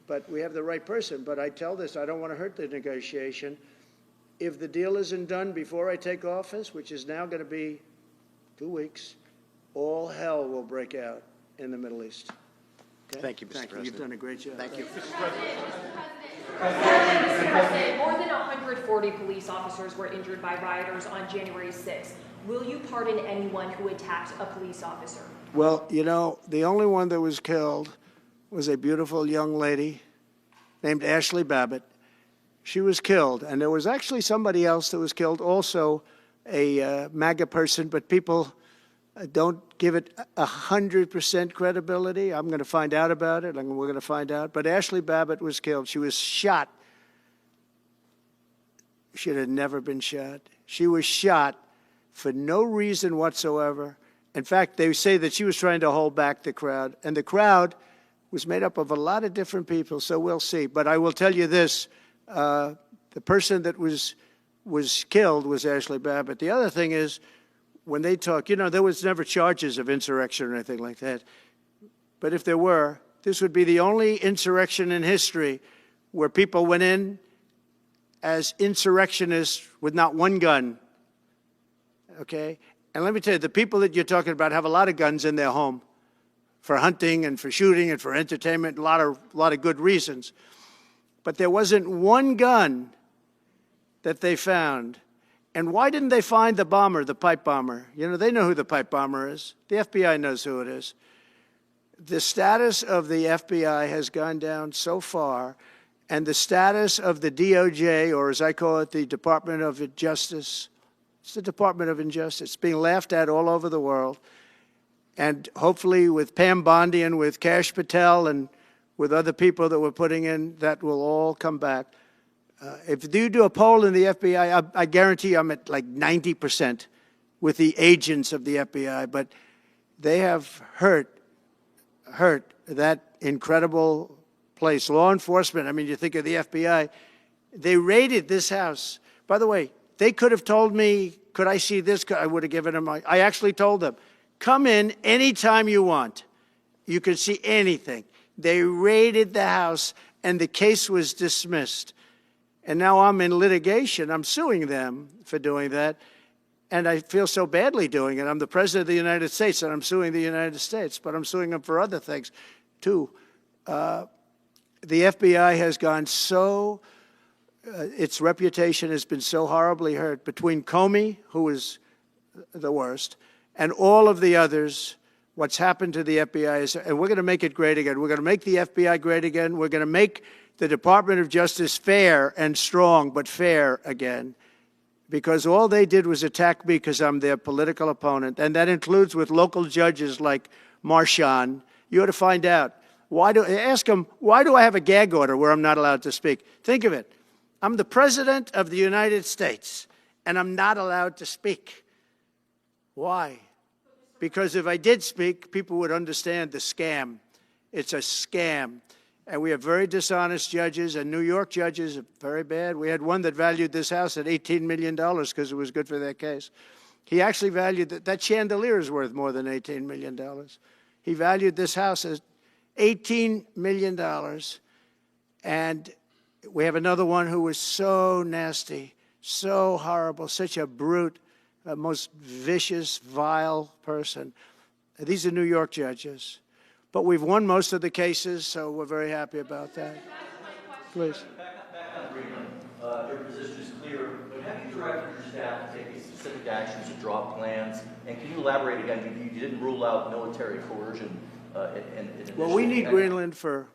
Speaker 1: But we have the right person. But I tell this, I don't want to hurt the negotiation. If the deal isn't done before I take office, which is now going to be 2 weeks, all hell will break out in the Middle East. Okay?
Speaker 6: Thank you, Mr. President.
Speaker 1: You've done a great job.
Speaker 6: Thank you.
Speaker 7: Mr. President, more than 140 police officers were injured by rioters on January 6th. Will you pardon anyone who attacked a police officer?
Speaker 1: Well, the only one that was killed was a beautiful young lady named Ashley Babbitt. She was killed, and there was actually somebody else that was killed, also a MAGA person, but people don't give it 100% credibility. I'm going to find out about it, and we're going to find out. But Ashley Babbitt was killed. She was shot. She had never been shot. She was shot for no reason whatsoever. In fact, they say that she was trying to hold back the crowd, and the crowd was made up of a lot of different people, so we'll see. But I will tell you this, the person that was killed was Ashley Babbitt. The other thing is, when they talk, there was never charges of insurrection or anything like that. But if there were, this would be the only insurrection in history where people went in as insurrectionists with not one gun, okay? And let me tell you, the people that you're talking about have a lot of guns in their home for hunting and for shooting and for entertainment, a lot of good reasons. But there wasn't one gun that they found. And why didn't they find the bomber, the pipe bomber? They know who the pipe bomber is. The FBI knows who it is. The status of the FBI has gone down so far, and the status of the DOJ, or as I call it, the Department of Justice, it's the Department of Injustice, being laughed at all over the world. And hopefully with Pam Bondi and with Kash Patel and with other people that we're putting in, that will all come back. If you do a poll in the FBI, I guarantee I'm at like 90% with the agents of the FBI, but they have hurt that incredible place. Law enforcement, you think of the FBI, they raided this house. By the way, they could have told me, could I see this? I would have given them, I actually told them, come in anytime you want. You can see anything. They raided the house, and the case was dismissed. And now I'm in litigation. I'm suing them for doing that. And I feel so badly doing it. I'm the President of the United States, and I'm suing the United States. But I'm suing them for other things, too. The FBI has gone so, its reputation has been so horribly hurt. Between Comey, who is the worst, and all of the others, what's happened to the FBI is, and we're going to make it great again. We're going to make the FBI great again. We're going to make the Department of Justice fair and strong, but fair again, because all they did was attack me because I'm their political opponent, and that includes with local judges like Marchand. You ought to find out. Ask them, why do I have a gag order where I'm not allowed to speak? Think of it. I'm the President of the United States, and I'm not allowed to speak. Why? because if I did speak, people would understand the scam. It's a scam. And we have very dishonest judges, and New York judges are very bad. We had one that valued this house at $18 million because it was good for their case. He actually valued that chandelier is worth more than $18 million. He valued this house as $18 million. And we have another one who was so nasty, so horrible, such a brute, most vicious, vile person. These are New York judges. But we've won most of the cases, so we're very happy about that. Please.
Speaker 8: Back on Greenland, your position is clear, but have you directed your staff to take these specific actions to draw plans? And can you elaborate again? You didn't rule out military coercion.
Speaker 1: Well, we need Greenland for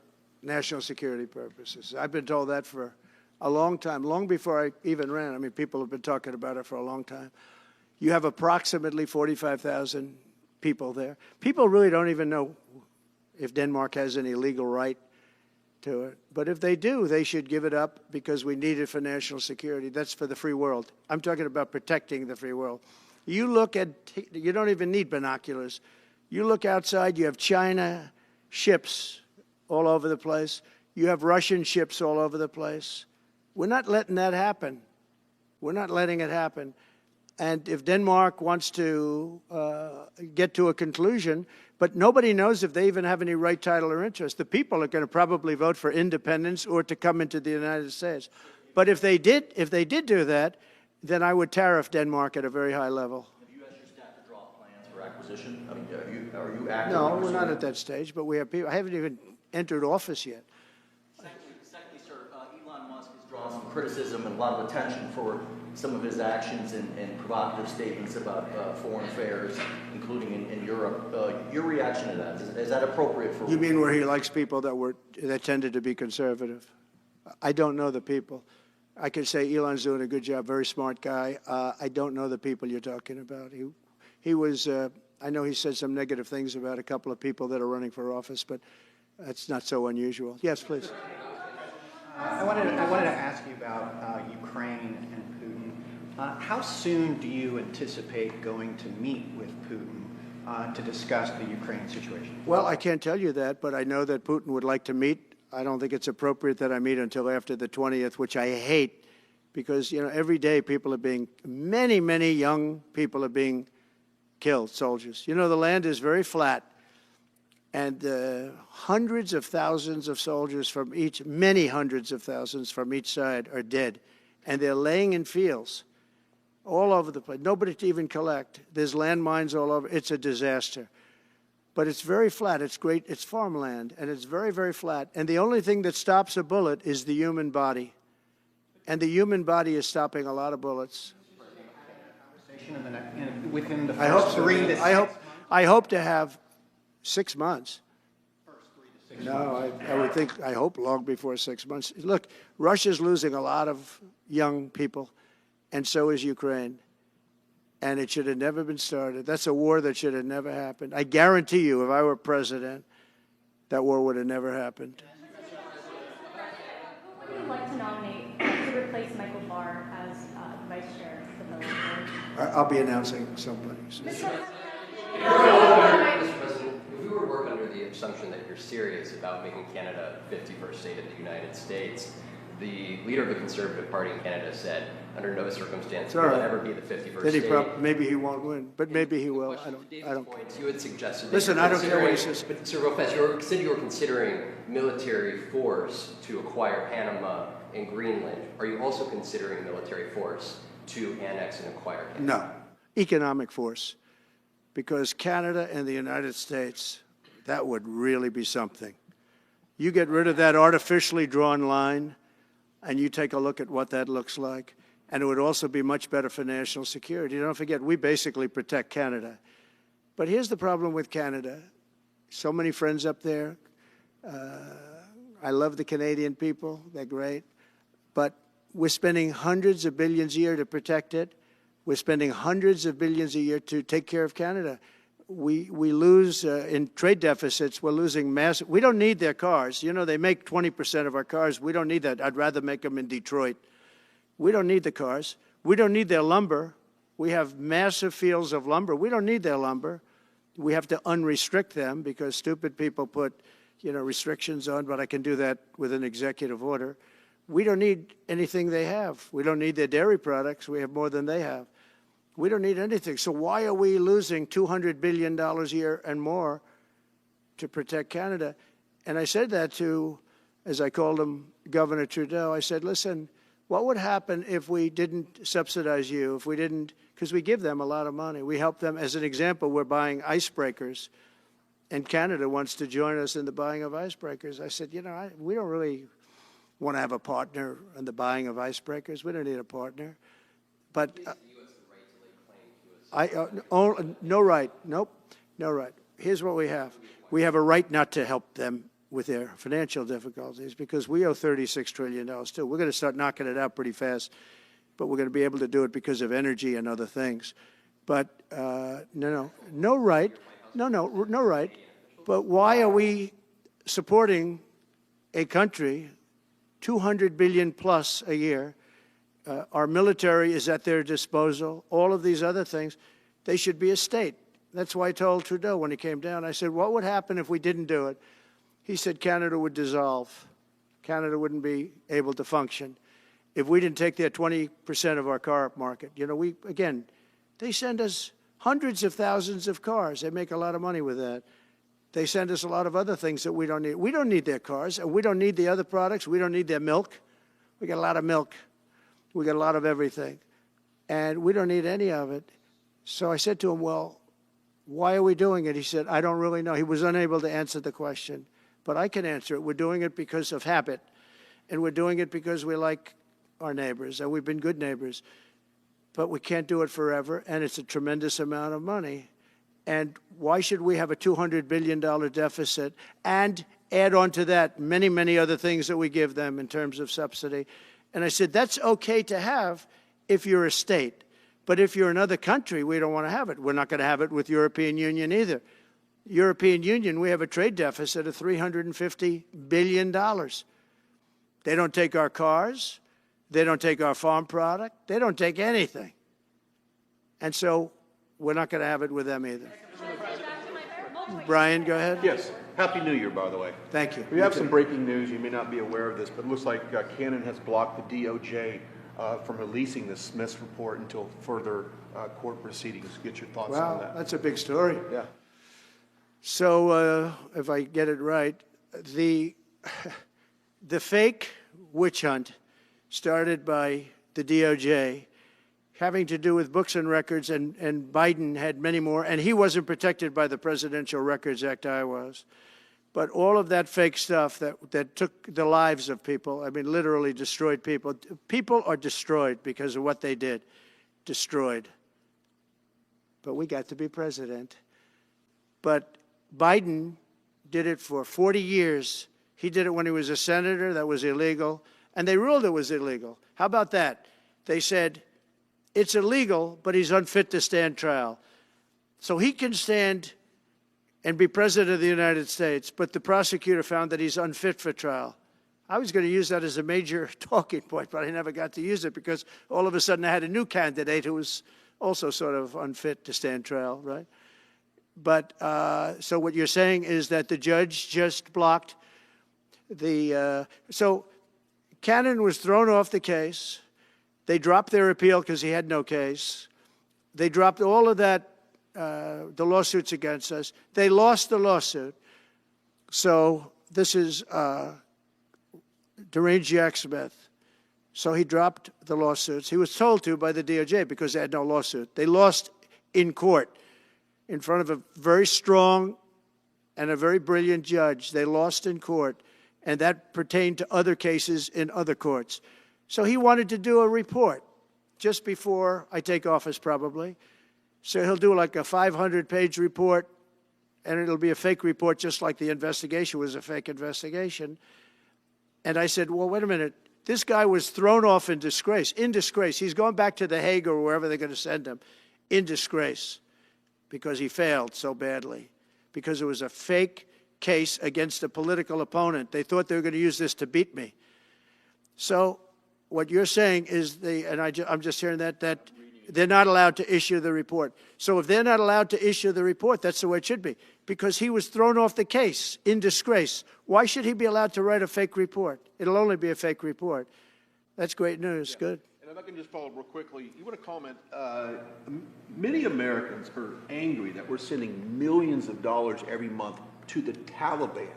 Speaker 1: national security purposes. I've been told that for a long time, long before I even ran. I mean, people have been talking about it for a long time. You have approximately 45,000 people there. People really don't even know if Denmark has any legal right to it. But if they do, they should give it up because we need it for national security. That's for the free world. I'm talking about protecting the free world. You look at, you don't even need binoculars. You look outside, you have China ships all over the place. You have Russian ships all over the place. We're not letting that happen. We're not letting it happen. And if Denmark wants to get to a conclusion, but nobody knows if they even have any right, title, or interest. The people are going to probably vote for independence or to come into the United States. But if they did do that, then I would tariff Denmark at a very high level.
Speaker 8: Have you asked your staff to draw plans for acquisition? I mean, are you active?
Speaker 1: No, we're not at that stage, but we have people. I haven't even entered office yet.
Speaker 8: Secondly, sir, Elon Musk has drawn some criticism and a lot of attention for some of his actions and provocative statements about foreign affairs, including in Europe. Your reaction to that, is that appropriate for...
Speaker 1: You mean where he likes people that tended to be conservative? I don't know the people. I can say Elon's doing a good job, very smart guy. I don't know the people you're talking about. He was, I know he said some negative things about a couple of people that are running for office, but that's not so unusual. Yes, please.
Speaker 9: I wanted to ask you about Ukraine and Putin. How soon do you anticipate going to meet with Putin to discuss the Ukraine situation?
Speaker 1: Well, I can't tell you that, but I know that Putin would like to meet. I don't think it's appropriate that I meet until after the 20th, which I hate, because, you know, every day people are being, many, many young people are being killed, soldiers. You know, the land is very flat. And hundreds of thousands of soldiers from each, many hundreds of thousands from each side are dead. And they're laying in fields all over the place. Nobody to even collect. There's landmines all over. It's a disaster. But it's very flat. It's great. It's farmland. And it's very, very flat. And the only thing that stops a bullet is the human body. And the human body is stopping a lot of bullets.
Speaker 9: Within the
Speaker 1: I hope
Speaker 9: first
Speaker 1: so.
Speaker 9: 3 to 6 months?
Speaker 1: I hope to have 6 months. No, I hope long before 6 months. Look, Russia's losing a lot of young people, and so is Ukraine. And it should have never been started. That's a war that should have never happened. I guarantee you, if I were president, that war would have never happened.
Speaker 4: Who would you like to nominate to replace Michael Barr as vice chair of the board?
Speaker 1: I'll be announcing somebody.
Speaker 10: Mr. President, if we were to work under the assumption that you're serious about making Canada 51st state of the United States, the leader of the Conservative Party in Canada said, under no circumstance will it ever be the 51st state.
Speaker 1: Maybe he won't win, but maybe he will. I don't care.
Speaker 10: You had suggested.
Speaker 1: Listen, I don't care what he says.
Speaker 10: But Sir Lopez, you said you were considering military force to acquire Panama and Greenland. Are you also considering military force to annex and acquire Canada?
Speaker 1: No, economic force. Because Canada and the United States, that would really be something. You get rid of that artificially drawn line, and you take a look at what that looks like, and it would also be much better for national security. Don't forget, we basically protect Canada. But here's the problem with Canada. So many friends up there. I love the Canadian people. They're great. But we're spending hundreds of billions a year to protect it. We're spending hundreds of billions a year to take care of Canada. We lose in trade deficits. We're losing massive. We don't need their cars. You know, they make 20% of our cars. We don't need that. I'd rather make them in Detroit. We don't need the cars. We don't need their lumber. We have massive fields of lumber. We don't need their lumber. We have to unrestrict them because stupid people put, restrictions on, but I can do that with an executive order. We don't need anything they have. We don't need their dairy products. We have more than they have. We don't need anything. So why are we losing $200 billion a year and more to protect Canada? And I said that to, as I called him, Governor Trudeau. I said, listen, what would happen if we didn't subsidize you, if we didn't, because we give them a lot of money. We help them. As an example, we're buying icebreakers, and Canada wants to join us in the buying of icebreakers. I said, we don't really want to have a partner in the buying of icebreakers. We don't need a partner. But no right. Nope, no right. Here's what we have. We have a right not to help them with their financial difficulties because we owe $36 trillion too. We're going to start knocking it out pretty fast, but we're going to be able to do it because of energy and other things. But no right. No right. But why are we supporting a country, $200 billion plus a year? Our military is at their disposal. All of these other things, they should be a state. That's why I told Trudeau when he came down, I said, what would happen if we didn't do it? He said Canada would dissolve. Canada wouldn't be able to function if we didn't take their 20% of our car market. They send us hundreds of thousands of cars. They make a lot of money with that. They send us a lot of other things that we don't need. We don't need their cars, and we don't need the other products. We don't need their milk. We got a lot of milk. We got a lot of everything, and we don't need any of it. So I said to him, well, why are we doing it? He said, I don't really know. He was unable to answer the question, but I can answer it. We're doing it because of habit, and we're doing it because we like our neighbors, and we've been good neighbors, but we can't do it forever, and it's a tremendous amount of money. And why should we have a $200 billion deficit and add on to that many, many other things that we give them in terms of subsidy? And I said, that's okay to have if you're a state. But if you're another country, we don't want to have it. We're not going to have it with European Union either. European Union, we have a trade deficit of $350 billion. They don't take our cars. They don't take our farm product. They don't take anything. And so we're not going to have it with them either. Brian, go ahead.
Speaker 11: Yes. Happy New Year, by the way.
Speaker 1: Thank you.
Speaker 11: We have some breaking news. You may not be aware of this, but it looks like Canon has blocked the DOJ from releasing the Smith's report until further court proceedings. Get your thoughts on that.
Speaker 1: Wow, that's a big story.
Speaker 11: Yeah.
Speaker 1: So if I get it right, the fake witch hunt started by the DOJ having to do with books and records, and Biden had many more, and he wasn't protected by the Presidential Records Act, I was. But all of that fake stuff that took the lives of people, I mean, literally destroyed people. People are destroyed because of what they did, destroyed. But we got to be president. But Biden did it for 40 years. He did it when he was a senator. That was illegal. And they ruled it was illegal. How about that? They said, it's illegal, but he's unfit to stand trial. So he can stand and be president of the United States, but the prosecutor found that he's unfit for trial. I was going to use that as a major talking point, but I never got to use it because all of a sudden I had a new candidate who was also sort of unfit to stand trial, right? But so what you're saying is that the judge just blocked the, so Cannon was thrown off the case. They dropped their appeal because he had no case. They dropped all of that, the lawsuits against us. They lost the lawsuit. So this is deranged Jack Smith. So he dropped the lawsuits. He was told to by the DOJ because they had no lawsuit. They lost in court in front of a very strong and a very brilliant judge. They lost in court, and that pertained to other cases in other courts. So he wanted to do a report just before I take office, probably. So he'll do like a 500-page report, and it'll be a fake report just like the investigation was a fake investigation. And I said, well, wait a minute. This guy was thrown off in disgrace. In disgrace. He's going back to The Hague or wherever they're going to send him. In disgrace. Because he failed so badly. Because it was a fake case against a political opponent. They thought they were going to use this to beat me. So what you're saying is, and I'm just hearing that they're not allowed to issue the report. So if they're not allowed to issue the report, that's the way it should be. Because he was thrown off the case in disgrace. Why should he be allowed to write a fake report? It'll only be a fake report. That's great news. Yeah. Good.
Speaker 11: And if I can just follow up real quickly, you want to comment, many Americans are angry that we're sending millions of dollars every month to the Taliban.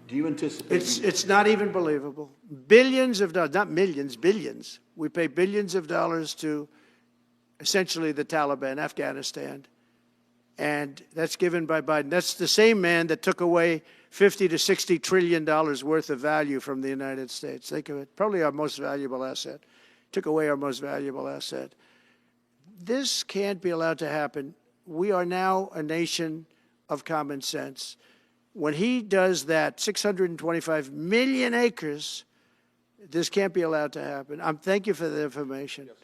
Speaker 11: Do you anticipate?
Speaker 1: It's not even believable. Billions of dollars, not millions, billions. We pay billions of dollars to essentially the Taliban, Afghanistan. And that's given by Biden. That's the same man that took away $50 to $60 trillion worth of value from the United States. Think of it. Probably our most valuable asset. Took away our most valuable asset. This can't be allowed to happen. We are now a nation of common sense. When he does that, 625 million acres, this can't be allowed to happen. Thank you for the information. Yes,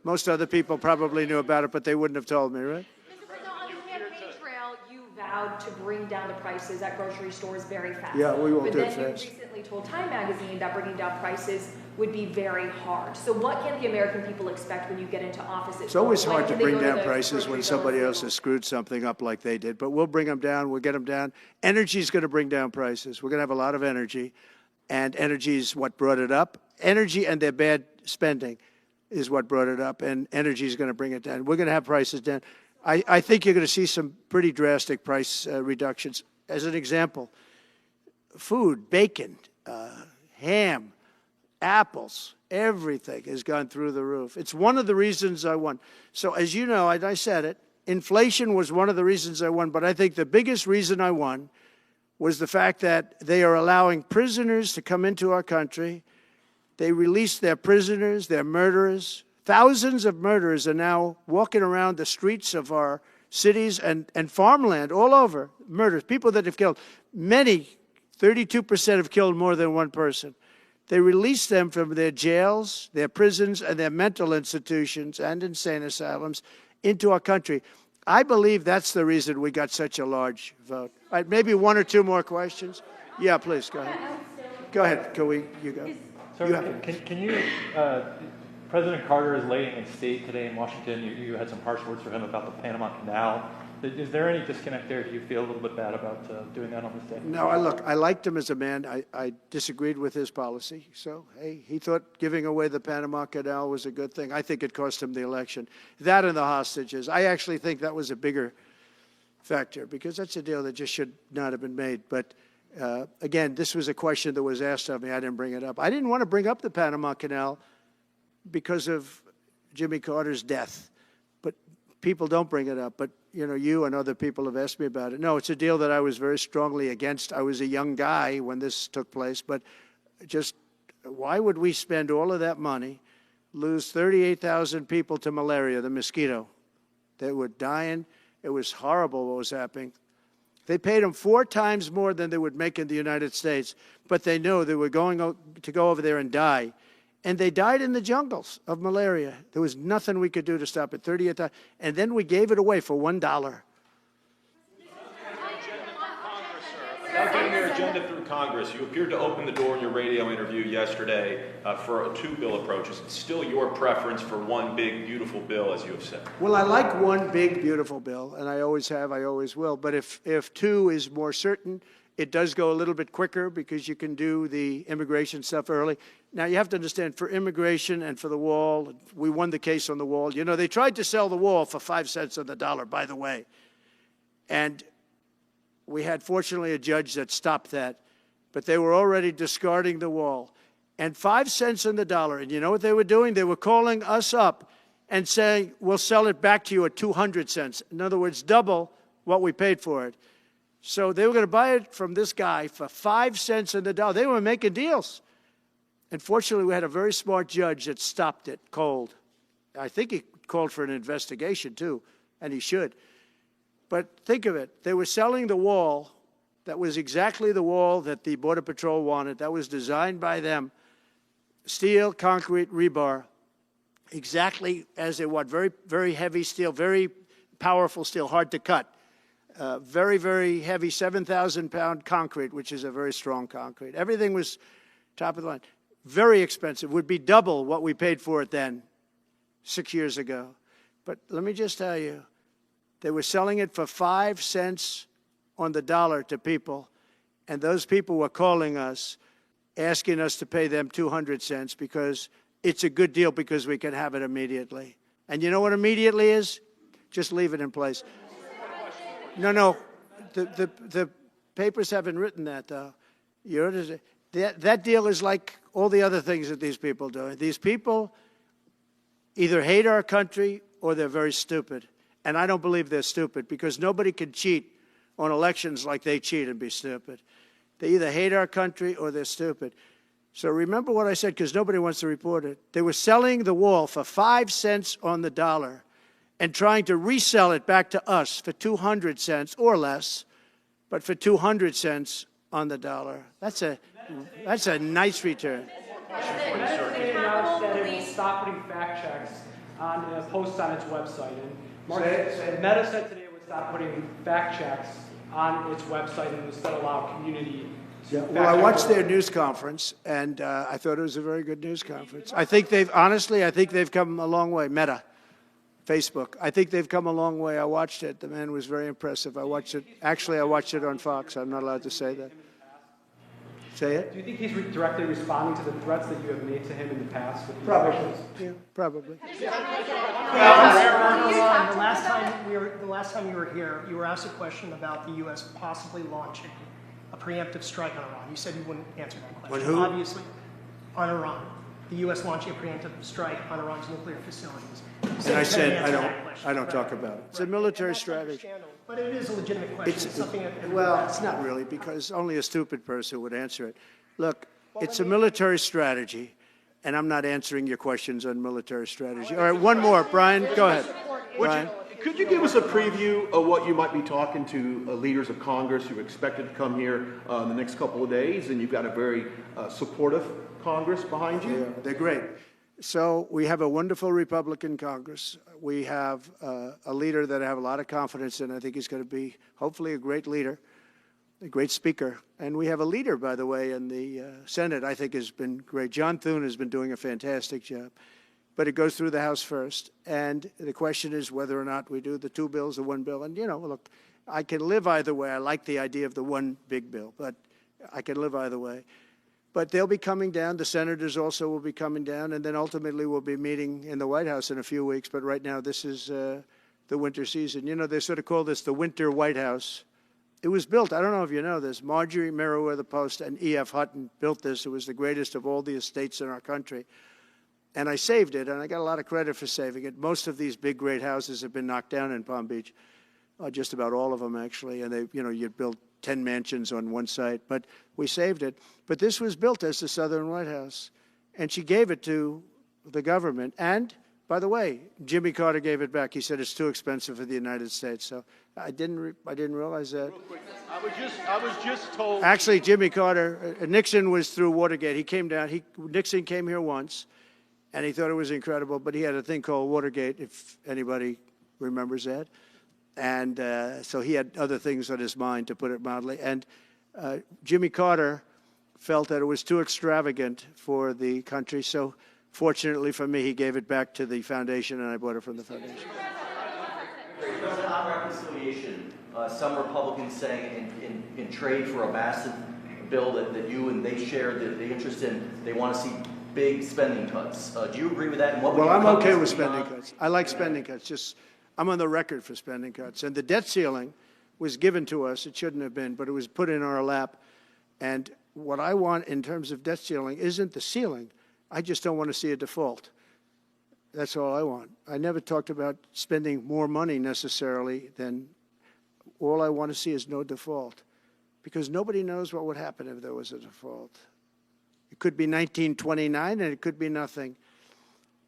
Speaker 1: most other people probably knew about it, but they wouldn't have told me, right?
Speaker 7: On the campaign trail, you vowed to bring down the prices at grocery stores very fast.
Speaker 1: Yeah, we will
Speaker 7: but
Speaker 1: do it
Speaker 7: fast. But then you recently told Time Magazine that bringing down prices would be very hard. So what can the American people expect when you get into office?
Speaker 1: It's always hard to bring down prices when somebody else has screwed something up like they did, but we'll bring them down, we'll get them down. Energy is going to bring down prices. We're going to have a lot of energy, and energy is what brought it up. Energy and their bad spending is what brought it up, and energy is going to bring it down. We're going to have prices down. I think you're going to see some pretty drastic price reductions. As an example, food, bacon, ham, apples, everything has gone through the roof. It's one of the reasons I won. So as you know, I said it, inflation was one of the reasons I won, but I think the biggest reason I won was the fact that they are allowing prisoners to come into our country. They released their prisoners, their murderers. Thousands of murderers are now walking around the streets of our cities and farmland all over, murders, people that have killed. Many, 32% have killed more than one person. They released them from their jails, their prisons, and their mental institutions and insane asylums into our country. I believe that's the reason we got such a large vote. All right, maybe one or two more questions. Yeah, please, go ahead. Go ahead, you go.
Speaker 12: Sir, can you, President Carter is laying in state today in Washington. You had some harsh words for him about the Panama Canal. Is there any disconnect there? Do you feel a little bit bad about doing that on this day?
Speaker 1: No, I liked him as a man. I disagreed with his policy. So, hey, he thought giving away the Panama Canal was a good thing. I think it cost him the election. That and the hostages. I actually think that was a bigger factor because that's a deal that just should not have been made. But, again, this was a question that was asked of me. I didn't bring it up. I didn't want to bring up the Panama Canal because of Jimmy Carter's death. But people don't bring it up. But you know, you and other people have asked me about it. No, it's a deal that I was very strongly against. I was a young guy when this took place, but just why would we spend all of that money, lose 38,000 people to malaria, the mosquito? They were dying. It was horrible what was happening. They paid them 4 times more than they would make in the United States, but they knew they were going to go over there and die. And they died in the jungles of malaria. There was nothing we could do to stop it. 38,000, and then we gave it away for $1.
Speaker 13: Without getting your agenda through Congress, you appeared to open the door in your radio interview yesterday for 2 bill approaches. It's still your preference for one big, beautiful bill, as you have said.
Speaker 1: Well, I like one big, beautiful bill, and I always have, I always will. But if 2 is more certain, it does go a little bit quicker because you can do the immigration stuff early. Now, you have to understand, for immigration and for the wall, we won the case on the wall. You know, they tried to sell the wall for 5 cents on the dollar, by the way. And we had, fortunately, a judge that stopped that. But they were already discarding the wall. And 5 cents on the dollar. And you know what they were doing? They were calling us up and saying, we'll sell it back to you at 200 cents. In other words, double what we paid for it. So they were going to buy it from this guy for 5 cents on the dollar. They were making deals. And fortunately, we had a very smart judge that stopped it cold. I think he called for an investigation, too, and he should. But think of it. They were selling the wall that was exactly the wall that the Border Patrol wanted. That was designed by them. Steel, concrete, rebar, exactly as they want. Very, very heavy steel, very powerful steel, hard to cut. Very, very heavy 7,000-pound concrete, which is a very strong concrete. Everything was top of the line. Very expensive. Would be double what we paid for it then, 6 years ago. But let me just tell you, they were selling it for 5 cents on the dollar to people, and those people were calling us, asking us to pay them 200 cents because it's a good deal because we can have it immediately. And you know what immediately is? Just leave it in place. No, the papers haven't written that, though. That deal is like all the other things that these people do. These people either hate our country or they're very stupid. And I don't believe they're stupid because nobody can cheat on elections like they cheat and be stupid. They either hate our country or they're stupid. So remember what I said because nobody wants to report it. They were selling the wall for 5 cents on the dollar and trying to resell it back to us for 200 cents or less, but for 200 cents on the dollar. That's a nice return.
Speaker 14: They announced that it will stop putting fact checks on posts on its website. And Meta said today it would stop putting fact checks on its website and instead allow community.
Speaker 1: Well, I watched their news conference, and I thought it was a very good news conference. I think they've come a long way. Meta, Facebook. I think they've come a long way. I watched it. The man was very impressive. I watched it. Actually, I watched it on Fox. I'm not allowed to say that. Say it?
Speaker 14: Do you think he's directly responding to the threats that you have made to him in the past?
Speaker 1: Probably. Yeah, probably.
Speaker 5: The last time you were here, you were asked a question about the U.S. possibly launching a preemptive strike on Iran. You said you wouldn't answer that question.
Speaker 1: On who?
Speaker 5: Obviously, on Iran. The U.S. launching a preemptive strike on Iran's nuclear facilities.
Speaker 1: And I said I don't talk about it. It's a military strategy.
Speaker 5: But it is a legitimate question. It's something
Speaker 1: it's not really, because only a stupid person would answer it. Look, it's a military strategy, and I'm not answering your questions on military strategy. All right, one more. Brian, go ahead. Brian.
Speaker 11: Could you give us a preview of what you might be talking to leaders of Congress who are expected to come here in the next couple of days? And you've got a very supportive Congress behind you.
Speaker 1: Yeah, they're great. So we have a wonderful Republican Congress. We have a leader that I have a lot of confidence in. I think he's going to be, hopefully, a great leader, a great speaker. And we have a leader, by the way, in the Senate I think has been great. John Thune has been doing a fantastic job. But it goes through the House first. And the question is whether or not we do the 2 bills or 1 bill. And, look, I can live either way. I like the idea of the one big bill, but I can live either way. But they'll be coming down. The senators also will be coming down. And then ultimately we'll be meeting in the White House in a few weeks. But right now this is the winter season. They sort of call this the winter White House. It was built, I don't know if you know this, Marjorie Meriwether Post and E.F. Hutton built this. It was the greatest of all the estates in our country. And I saved it, and I got a lot of credit for saving it. Most of these big, great houses have been knocked down in Palm Beach, just about all of them, actually. And you'd build 10 mansions on one site, but we saved it. But this was built as the Southern White House, and she gave it to the government. And, by the way, Jimmy Carter gave it back. He said it's too expensive for the United States. So I didn't realize that.
Speaker 11: Real quick, I was just told.
Speaker 1: Actually, Jimmy Carter, Nixon was through Watergate. He came down. Nixon came here once. And he thought it was incredible, but he had a thing called Watergate, if anybody remembers that. And so he had other things on his mind, to put it mildly. And Jimmy Carter felt that it was too extravagant for the country. So fortunately for me, he gave it back to the foundation, and I bought it from the foundation.
Speaker 8: On reconciliation, some Republicans saying in trade for a massive bill that you and they share the interest in, they want to see big spending cuts. Do you agree with that? And
Speaker 1: Well, I'm okay with spending cuts. I like spending cuts. I'm on the record for spending cuts. And the debt ceiling was given to us. It shouldn't have been, but it was put in our lap. And what I want in terms of debt ceiling isn't the ceiling. I just don't want to see a default. That's all I want. I never talked about spending more money necessarily than all I want to see is no default, because nobody knows what would happen if there was a default. It could be 1929 and it could be nothing.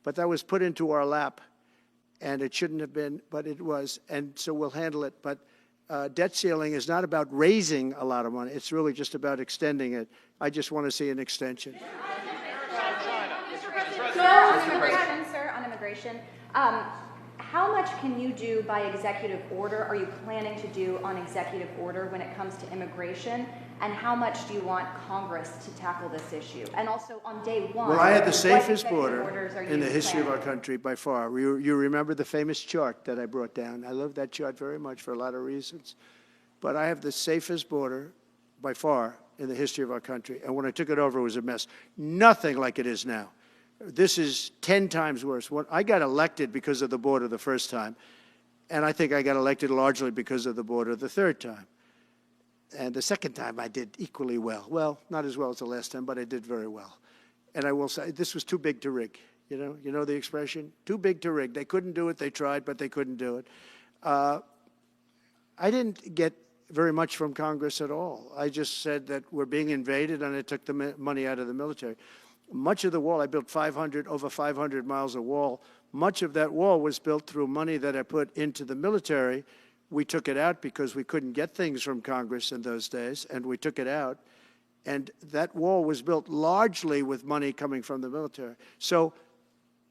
Speaker 1: But that was put into our lap, and it shouldn't have been, but it was, and so we'll handle it. But debt ceiling is not about raising a lot of money. It's really just about extending it. I just want to see an extension.
Speaker 4: Sir, on immigration, How much can you do by executive order? Are you planning to do on executive order when it comes to immigration? And how much do you want Congress to tackle this issue? And also on day one,
Speaker 1: well, I had the
Speaker 4: what
Speaker 1: safest
Speaker 4: executive
Speaker 1: border
Speaker 4: orders are
Speaker 1: in
Speaker 4: you
Speaker 1: the history of our
Speaker 4: planning?
Speaker 1: country by far. You remember the famous chart that I brought down. I love that chart very much for a lot of reasons. But I have the safest border by far in the history of our country. And when I took it over, it was a mess. Nothing like it is now. This is 10 times worse. When I got elected because of the border the first time, and I think I got elected largely because of the border the third time. And the second time I did equally well. Well, not as well as the last time, but I did very well. And I will say, this was too big to rig. You know the expression? Too big to rig. They couldn't do it. They tried, but they couldn't do it. I didn't get very much from Congress at all. I just said that we're being invaded, and I took the money out of the military. Much of the wall, I built over 500 miles of wall. Much of that wall was built through money that I put into the military. We took it out because we couldn't get things from Congress in those days, and we took it out. And that wall was built largely with money coming from the military. So,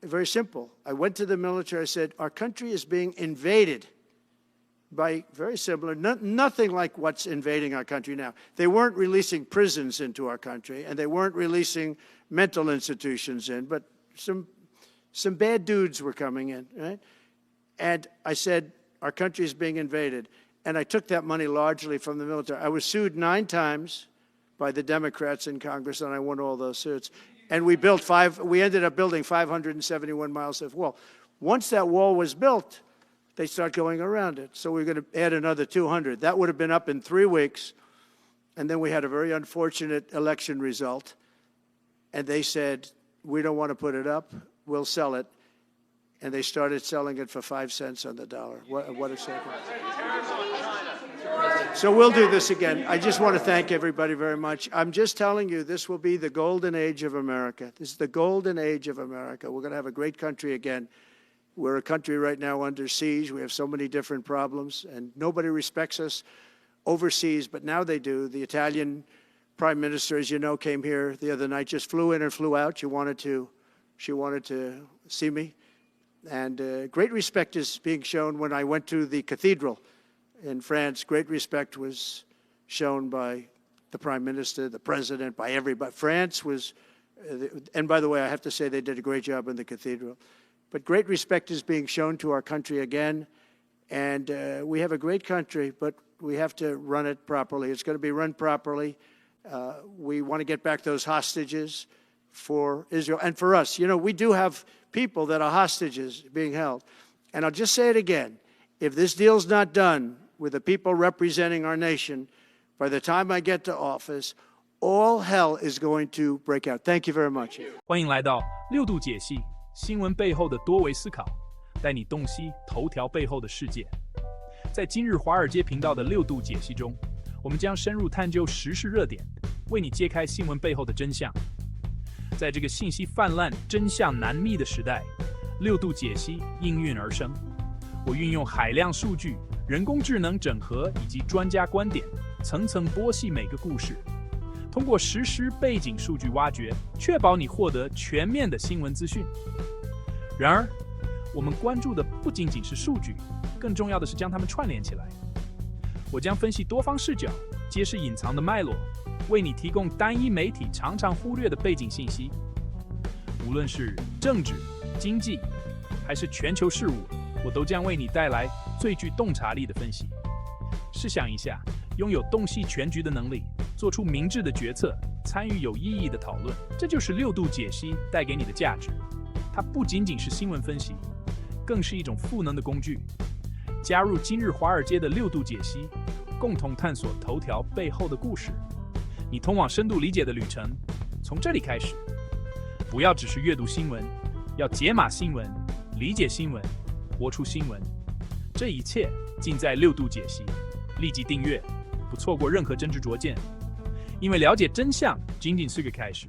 Speaker 1: very simple. I went to the military, I said, our country is being invaded by very similar, nothing like what's invading our country now. They weren't releasing prisons into our country, and they weren't releasing mental institutions in, but some bad dudes were coming in, right? And I said, our country is being invaded. And I took that money largely from the military. I was sued 9 times by the Democrats in Congress, and I won all those suits. And we ended up building 571 miles of wall. Once that wall was built, they start going around it. So we're going to add another 200. That would have been up in 3 weeks. And then we had a very unfortunate election result. And they said, we don't want to put it up. We'll sell it. And they started selling it for 5 cents on the dollar. What a second. So we'll do this again. I just want to thank everybody very much. I'm just telling you, this will be the golden age of America. This is the golden age of America. We're going to have a great country again. We're a country right now under siege. We have so many different problems, and nobody respects us overseas, but now they do. The Italian prime minister, as you know, came here the other night, just flew in and flew out. She wanted to see me. And great respect is being shown when I went to the cathedral in France. Great respect was shown by the prime minister, the president, by everybody. France was, and by the way, I have to say they did a great job in the cathedral. But great respect is being shown to our country again. And we have a great country, but we have to run it properly. It's going to be run properly. We want to get back those hostages for Israel and for us. You know, we do have people that are hostages being held. And I'll just say it again. If this deal's not done with the people representing our nation, by the time I get to office, all hell is going to break out. Thank you very much.
Speaker 15: 欢迎来到6度解析，新闻背后的多维思考，带你洞悉头条背后的世界。在今日华尔街频道的6度解析中，我们将深入探究时事热点，为你揭开新闻背后的真相。在这个信息泛滥、真相难觅的时代，6度解析应运而生。我运用海量数据、人工智能整合以及专家观点，层层剥析每个故事，通过实时背景数据挖掘，确保你获得全面的新闻资讯。然而，我们关注的不仅仅是数据，更重要的是将它们串联起来。我将分析多方视角，揭示隐藏的脉络，为你提供单一媒体常常忽略的背景信息。无论是政治、经济，还是全球事务，我都将为你带来最具洞察力的分析。试想一下，拥有洞悉全局的能力，做出明智的决策，参与有意义的讨论，这就是6度解析带给你的价值。它不仅仅是新闻分析，更是一种赋能的工具。加入今日华尔街的6度解析，共同探索头条背后的故事。你通往深度理解的旅程，从这里开始。不要只是阅读新闻，要解码新闻，理解新闻，活出新闻。这一切尽在6度解析。立即订阅，不错过任何真知灼见。因为了解真相仅仅是个开始。